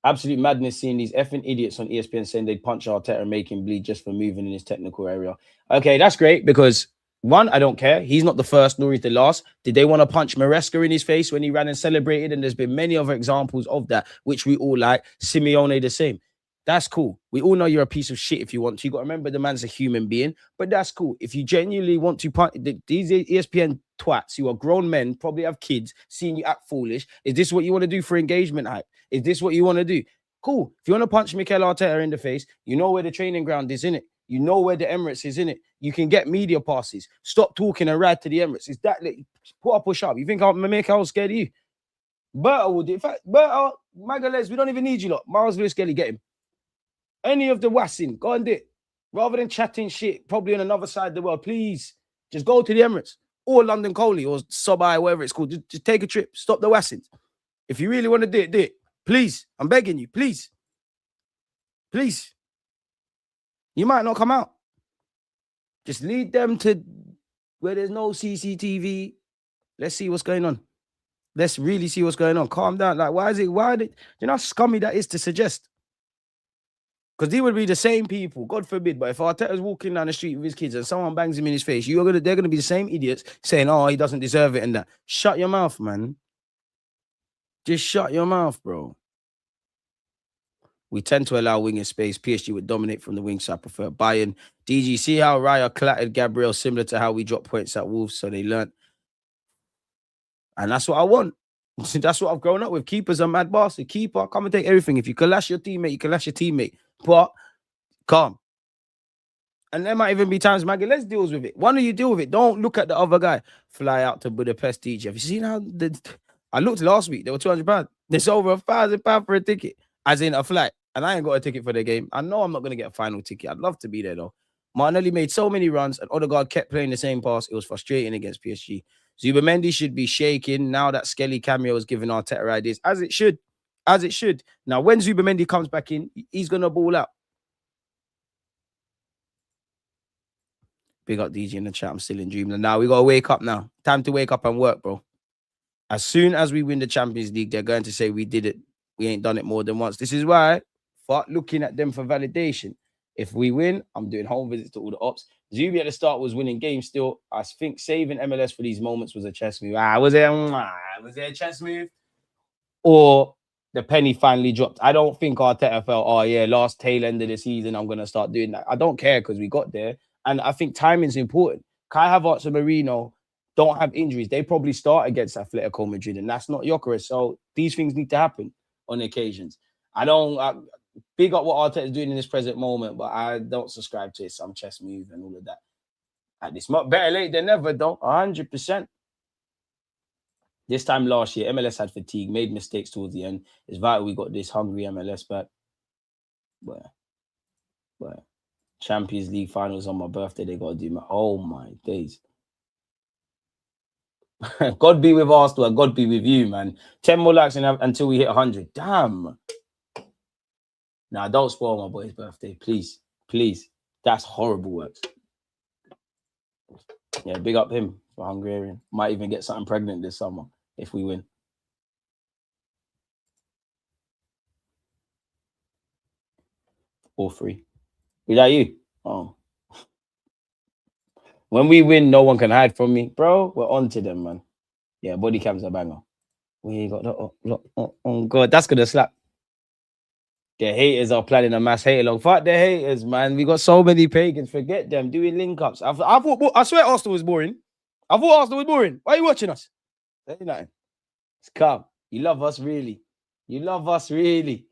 Absolute madness seeing these effing idiots on ESPN saying they'd punch Arteta and make him bleed just for moving in his technical area. Okay, that's great because, one, I don't care. He's not the first, nor is the last. Did they want to punch Maresca in his face when he ran and celebrated? And there's been many other examples of that, which we all like. Simeone the same. That's cool. We all know you're a piece of shit if you want to. You got to remember the man's a human being, but that's cool. If you genuinely want to these ESPN twats who are grown men, probably have kids, seeing you act foolish, is this what you want to do for engagement hype? Is this what you want to do? Cool. If you want to punch Mikel Arteta in the face, you know where the training ground is, in it. You know where the Emirates is, in it. You can get media passes. Stop talking and ride to the Emirates. Is that put up or shut up? You think I'm Mikel scared of you? Berta will do. In fact, Berta, Magalhaes, we don't even need you lot. Miles Lewis Kelly, get him. Any of the wassing, go and do it. Rather than chatting shit, probably on another side of the world, please just go to the Emirates or London Coley or Sobai, whatever it's called. Just take a trip. Stop the wassing. If you really want to do it, do it. Please. I'm begging you. Please. Please. You might not come out. Just lead them to where there's no CCTV. Let's see what's going on. Let's really see what's going on. Calm down. Like, why you know how scummy that is to suggest? Because they would be the same people, God forbid. But if Arteta's walking down the street with his kids and someone bangs him in his face, they're gonna be the same idiots saying, "Oh, he doesn't deserve it," and that. Shut your mouth, man. Just shut your mouth, bro. We tend to allow wing in space. PSG would dominate from the wing, so I prefer Bayern. DG, see how Raya clattered Gabriel, similar to how we dropped points at Wolves, so they learnt. And that's what I want. That's what I've grown up with. Keeper's a mad bastard. Keeper, come and take everything. If you can lash your teammate, you can lash your teammate. But calm. And there might even be times, Maggie, let's deal with it. One of you deal with it. Don't look at the other guy. Fly out to Budapest, DJ. Have you seen how I looked last week? They were £200. There's over £1,000 for a ticket, as in a flight. And I ain't got a ticket for the game. I know I'm not going to get a final ticket. I'd love to be there, though. Martinelli made so many runs, and Odegaard kept playing the same pass. It was frustrating against PSG. Zubimendi should be shaking now that Skelly cameo is giving Arteta ideas, as it should. As it should. Now, when Zubimendi comes back in, he's going to ball out. Big up DG in the chat. I'm still in dreamland. Now, we got to wake up now. Time to wake up and work, bro. As soon as we win the Champions League, they're going to say we did it. We ain't done it more than once. This is why, fuck looking at them for validation. If we win, I'm doing home visits to all the ops. Zubi at the start was winning games still. I think saving MLS for these moments was a chess move. Was it a chess move? Or the penny finally dropped? I don't think Arteta felt, oh yeah, last tail end of the season, I'm going to start doing that. I don't care because we got there. And I think timing is important. Kai Havertz and Marino don't have injuries. They probably start against Atletico Madrid, and that's not Gyokeres. So these things need to happen on occasions. I don't big up what Arteta is doing in this present moment, but I don't subscribe to some chess move and all of that. At this moment, better late than never, though. 100%. This time last year, MLS had fatigue, made mistakes towards the end. It's vital we got this hungry MLS back. But Champions League finals on my birthday, they got to do my... Oh, my days. God be with Arsenal and God be with you, man. 10 more likes until we hit 100. Damn. Now, don't spoil my boy's birthday, please. Please. That's horrible works. Yeah, big up him for Hungarian. Might even get something pregnant this summer if we win. All three. Is that you? Oh. When we win, no one can hide from me. Bro, we're on to them, man. Yeah, body cam's a banger. We got the... Oh, God, that's going to slap. The haters are planning a mass hate along. Fuck the haters, man. We got so many pagans. Forget them. Doing link-ups. I swear Arsenal was boring. I thought Arsenal was boring. Why are you watching us? Say nothing. It's calm. You love us, really. You love us, really.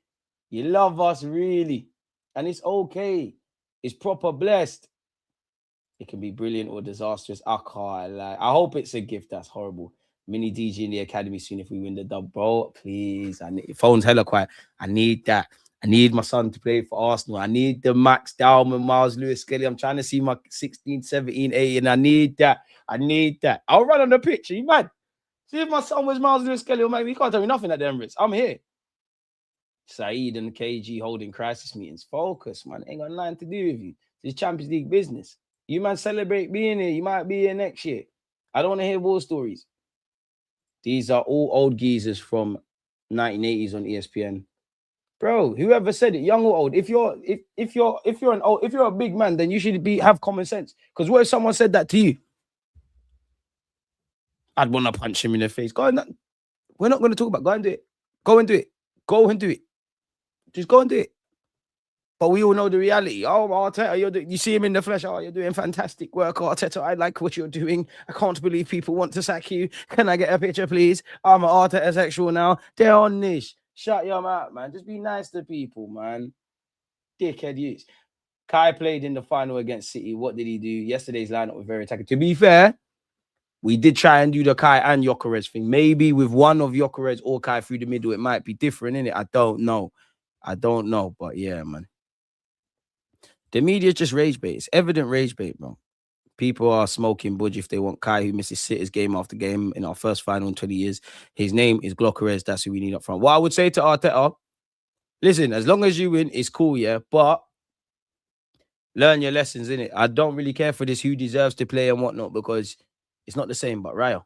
You love us, really. And it's okay. It's proper blessed. It can be brilliant or disastrous. I can't lie. I hope it's a gift. That's horrible. Mini DG in the academy soon if we win the dub, bro. Please. Phone's hella quiet. I need that. I need my son to play for Arsenal. I need the Max Dowman, Miles Lewis Skelly. I'm trying to see my 16, 17, 18. I need that. I need that. I'll run on the pitch. Are you mad? See if my son was Miles Lewis Skelly, man, you can't tell me nothing at the Emirates. I'm here. Saeed and KG holding crisis meetings. Focus, man. Ain't got nothing to do with you. It's Champions League business. You, man, celebrate being here. You might be here next year. I don't want to hear war stories. These are all old geezers from 1980s on ESPN. Bro, whoever said it, young or old, if you're a big man, then you should have common sense. Because what if someone said that to you? I'd want to punch him in the face. Go on, we're not going to talk about. Go and do it. Go and do it. Go and do it. Just go and do it. But we all know the reality. Oh, Arteta, you see him in the flesh. Oh, you're doing fantastic work, Arteta. I like what you're doing. I can't believe people want to sack you. Can I get a picture, please? I'm an Arteta sexual now. They're on this. Shut your mouth, man. Just be nice to people, man. Dickhead youths. Kai played in the final against City. What did he do? Yesterday's lineup was very attacking. To be fair, we did try and do the Kai and Gyokeres thing. Maybe with one of Gyokeres or Kai through the middle, it might be different, innit? I don't know. But yeah, man. The media just rage bait. It's evident rage bait, bro. People are smoking budge if they want Kai, who misses sitters game after game in our first final in 20 years. His name is Gyokeres. That's who we need up front. What I would say to Arteta, listen, as long as you win, it's cool, yeah? But learn your lessons, innit? I don't really care for this who deserves to play and whatnot because it's not the same. But Raya,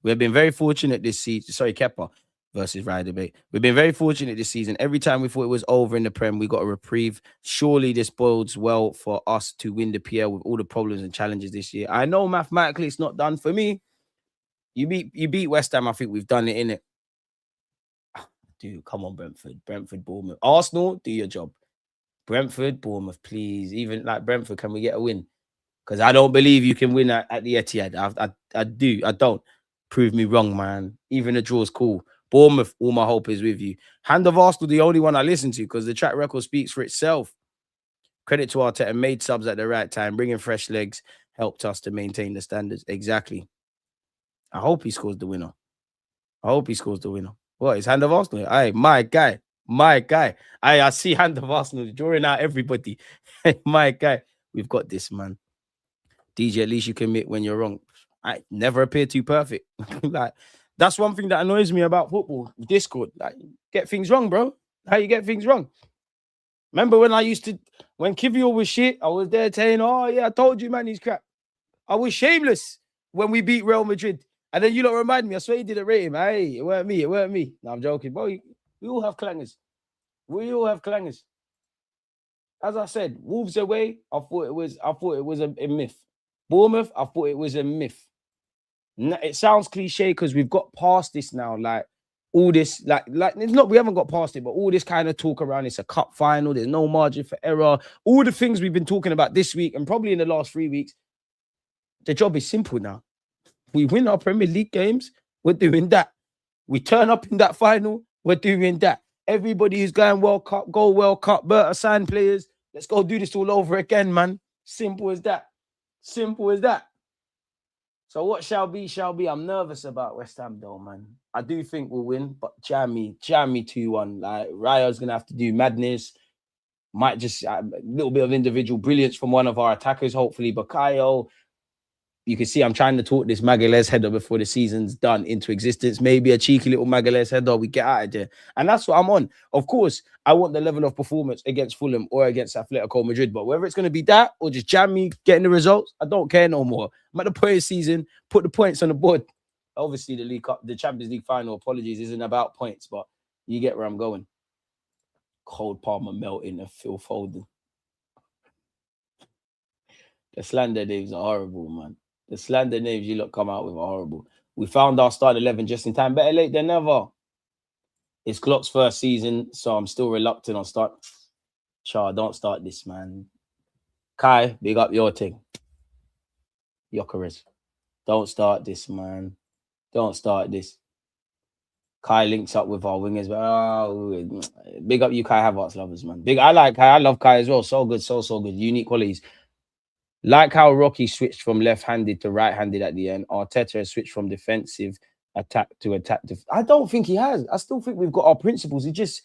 we have been very fortunate this season. Sorry, Kepa versus Raya debate. We've been very fortunate this season. Every time we thought it was over in the Prem, we got a reprieve. Surely this bodes well for us to win the PL with all the problems and challenges this year. I know mathematically it's not done for me. You beat West Ham. I think we've done it, innit? Dude, come on, Brentford, Bournemouth. Arsenal, do your job. Brentford, Bournemouth, please. Even like Brentford, can we get a win? Because I don't believe you can win at the Etihad. I don't. Prove me wrong, man. Even a draw is cool. Bournemouth, all my hope is with you. Hand of Arsenal, the only one I listen to because the track record speaks for itself. Credit to Arteta, made subs at the right time, bringing fresh legs, helped us to maintain the standards. Exactly. I hope he scores the winner. What is Hand of Arsenal? Aye, my guy. I see Hand of Arsenal drawing out everybody. My guy. We've got this, man. DJ, at least you can admit when you're wrong. I never appear too perfect. Like, that's one thing that annoys me about football. Discord. Like, get things wrong, bro. How you get things wrong? Remember when when Kivior was shit, I was there saying, oh, yeah, I told you, man, he's crap. I was shameless when we beat Real Madrid. And then you don't remind me. I swear you didn't rate him. Hey, it weren't me. No, I'm joking. Bro, we all have clangers. As I said, Wolves away, I thought it was a myth. Bournemouth, I thought it was a myth. It sounds cliche because we've got past this now. Like all this, like it's not. We haven't got past it, but all this kind of talk around it's a cup final. There's no margin for error. All the things we've been talking about this week and probably in the last 3 weeks. The job is simple now. We win our Premier League games. We're doing that. We turn up in that final. We're doing that. Everybody who's going World Cup, go World Cup. Berta sign players. Let's go do this all over again, man. Simple as that. So what shall be, shall be. I'm nervous about West Ham, though, man. I do think we'll win, but jam me 2-1. Like, Raya's going to have to do madness. Might just a little bit of individual brilliance from one of our attackers, hopefully. Bukayo, you can see I'm trying to talk this Magalhaes header before the season's done into existence. Maybe a cheeky little Magalhaes header, we get out of there. And that's what I'm on. Of course, I want the level of performance against Fulham or against Atletico Madrid. But whether it's going to be that or just jam me getting the results, I don't care no more. I'm at the point of the season, put the points on the board. Obviously, the League Cup, the Champions League final, apologies, isn't about points, but you get where I'm going. Cold Palmer melting and Phil Foden. The slander names are horrible, man. The slander names you lot come out with are horrible. We found our start 11 just in time. Better late than never. It's Klopp's first season, so I'm still reluctant on start. Char, don't start this, man. Kai, big up your thing. Gyokeres. Don't start this, man. Don't start this. Kai links up with our wingers. But big up you, Kai Havertz lovers, man. I like Kai. I love Kai as well. So good, so good. Unique qualities. Like how Rocky switched from left-handed to right-handed at the end, Arteta has switched from defensive attack to attack. I don't think he has. I still think we've got our principles. He just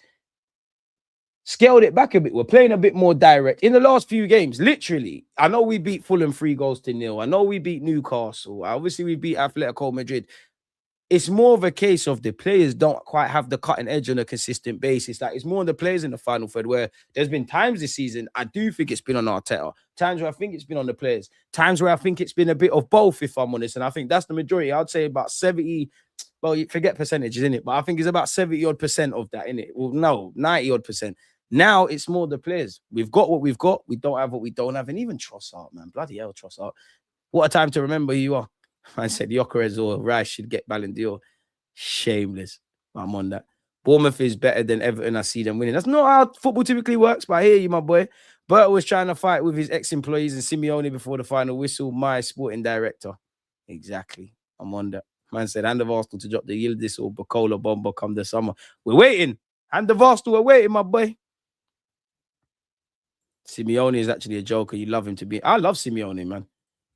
scaled it back a bit. We're playing a bit more direct. In the last few games, literally, I know we beat Fulham 3-0. I know we beat Newcastle. Obviously, we beat Atletico Madrid. It's more of a case of the players don't quite have the cutting edge on a consistent basis. Like, it's more on the players in the final third where there's been times this season, I do think it's been on Arteta. Times where I think it's been on the players. Times where I think it's been a bit of both, if I'm honest. And I think that's the majority. I'd say about 70, well, you forget percentages, innit? But I think it's about 70-odd% of that, innit? Well, no, 90-odd%. Now it's more the players. We've got what we've got. We don't have what we don't have. And even Trossard, man. Bloody hell, Trossard. What a time to remember who you are. I said Gyokeres or Rice should get Ballon d'Or. Shameless. I'm on that. Bournemouth is better than Everton. I see them winning. That's not how football typically works, but I hear you, my boy. Bert was trying to fight with his ex-employees and Simeone before the final whistle. My sporting director. Exactly. I'm on that. Man said, hand of Arsenal to drop the Yildiz or Bacola bomber come the summer. We're waiting. Hand of Arsenal, we're waiting, my boy. Simeone is actually a joker. You love him to be. I love Simeone, man.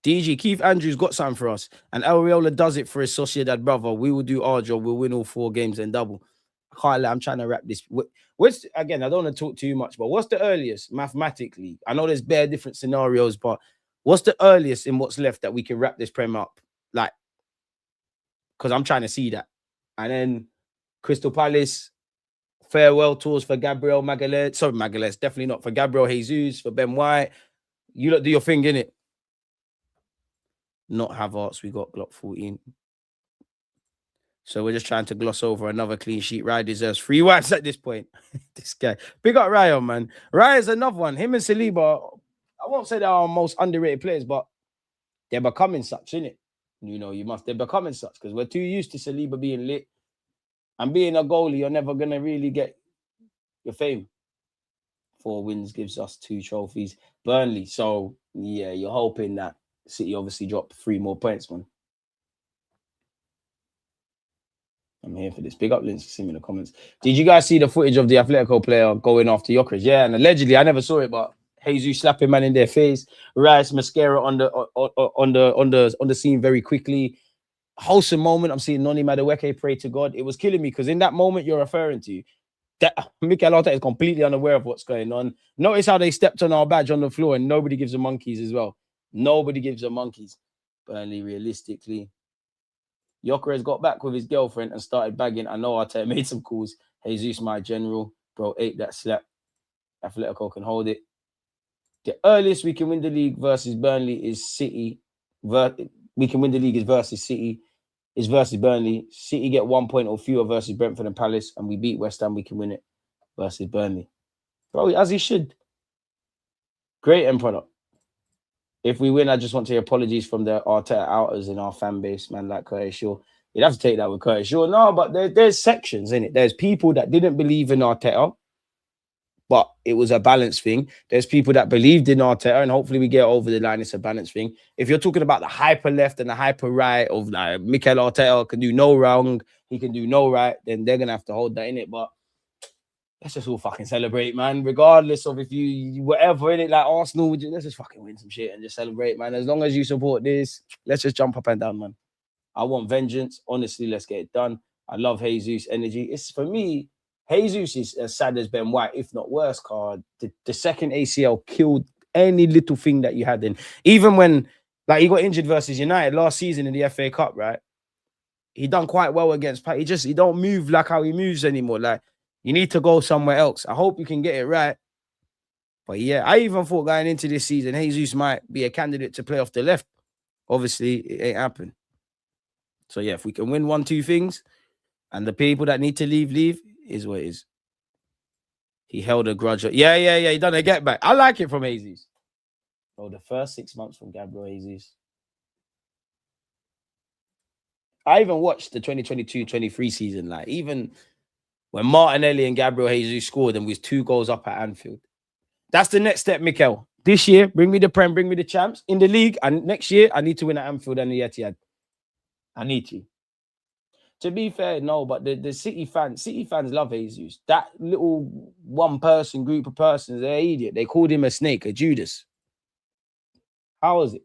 DG, Keith Andrews got something for us. And Areola does it for his Sociedad brother. We will do our job. We'll win all 4 games and double. I can't let, I'm trying to wrap this. What's, again, I don't want to talk too much, but what's the earliest mathematically? I know there's bare different scenarios, but what's the earliest in what's left that we can wrap this Prem up? Like, because I'm trying to see that. And then Crystal Palace, farewell tours for Gabriel Magalhaes. Sorry, Magalhaes, definitely not. For Gabriel Jesus, for Ben White. You lot do your thing, innit? Not Havertz, we got Glock 14. So we're just trying to gloss over another clean sheet. Raya deserves 3 wipes at this point. This guy. Big up Raya, man. Raya's another one. Him and Saliba, I won't say they're our most underrated players, but they're becoming such, innit? You know, they're becoming such because we're too used to Saliba being lit. And being a goalie, you're never going to really get your fame. 4 wins gives us 2 trophies. Burnley. So, yeah, you're hoping that City obviously drop 3 more points, man. I'm here for this. Big up, Lindsay. See me in the comments. Did you guys see the footage of the Atletico player going after Gyokeres? Yeah, and allegedly, I never saw it, but Jesus slapping man in their face. Rice mascara on the scene very quickly. Wholesome moment. I'm seeing Noni Madueke pray to God. It was killing me because in that moment you're referring to, that Mikel Arteta is completely unaware of what's going on. Notice how they stepped on our badge on the floor and nobody gives them monkeys as well. Nobody gives them monkeys. Burnley, realistically. Gyokeres got back with his girlfriend and started bagging. I know Arteta made some calls. Jesus, my general. Bro, ate that slap. Atletico can hold it. The earliest we can win the league versus Burnley is City. We can win the league is versus City. Is versus Burnley. City get 1 point or fewer versus Brentford and Palace, and we beat West Ham, we can win it versus Burnley. Bro, as he should. Great end product. If we win, I just want to hear apologies from the Arteta outers in our fan base, man, like Curtis Shaw. You'd have to take that with Curtis Shaw. No, but there's sections in it. There's people that didn't believe in Arteta, but it was a balance thing. There's people that believed in Arteta, and hopefully we get over the line. It's a balance thing. If you're talking about the hyper left and the hyper right of like Mikel Arteta can do no wrong, he can do no right, then they're gonna have to hold that in it. But let's just all fucking celebrate, man. Regardless of if you whatever in it, like Arsenal, let's just fucking win some shit and just celebrate, man. As long as you support this, let's just jump up and down, man. I want vengeance. Honestly, let's get it done. I love Jesus energy. It's for me. Jesus is as sad as Ben White, if not worse, card. The second ACL killed any little thing that you had in. Even when, like, he got injured versus United last season in the FA Cup, right? He done quite well against Pat. He don't move like how he moves anymore. Like, you need to go somewhere else. I hope you can get it right. But yeah, I even thought going into this season, Jesus might be a candidate to play off the left. Obviously, it ain't happened. So yeah, if we can win 1-2 things, and the people that need to leave, is what it is. He held a grudge. Yeah. He done a get back. I like it from Jesus. Oh, the first 6 months from Gabriel Jesus. I even watched the 2022-23 season. Like, even when Martinelli and Gabriel Jesus scored and we was 2 goals up at Anfield. That's the next step, Mikel. This year, bring me the Prem, bring me the champs in the league. And next year, I need to win at Anfield and the Etihad. I need to. To be fair, no, but the City fans love Jesus. That little one person, group of persons, they're idiot. They called him a snake, a Judas. How was it?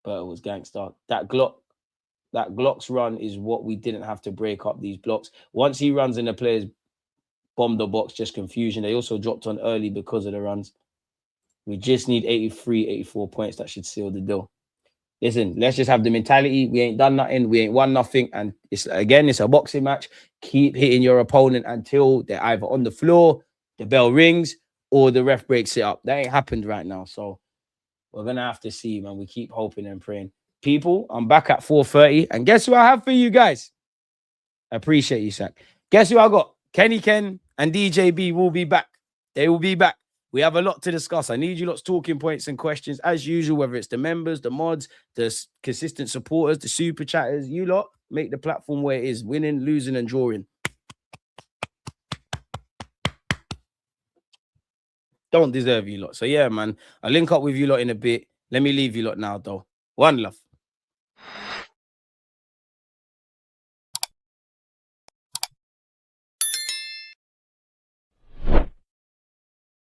But it was gangster. That Glock's run is what we didn't have to break up these blocks. Once he runs and the players bomb the box, just confusion. They also dropped on early because of the runs. We just need 83, 84 points. That should seal the deal. Listen, let's just have the mentality. We ain't done nothing. We ain't won nothing. And it's a boxing match. Keep hitting your opponent until they're either on the floor, the bell rings, or the ref breaks it up. That ain't happened right now. So we're going to have to see, man. We keep hoping and praying. People, I'm back at 4:30. And guess who I have for you guys? I appreciate you, Sak. Guess who I got? Kenny Ken and DJB will be back. They will be back. We have a lot to discuss. I need you lot's talking points and questions as usual, whether it's the members, the mods, the consistent supporters, the super chatters. You lot make the platform where it is, winning, losing, and drawing. Don't deserve you lot. So yeah, man, I'll link up with you lot in a bit. Let me leave you lot now, though. One love.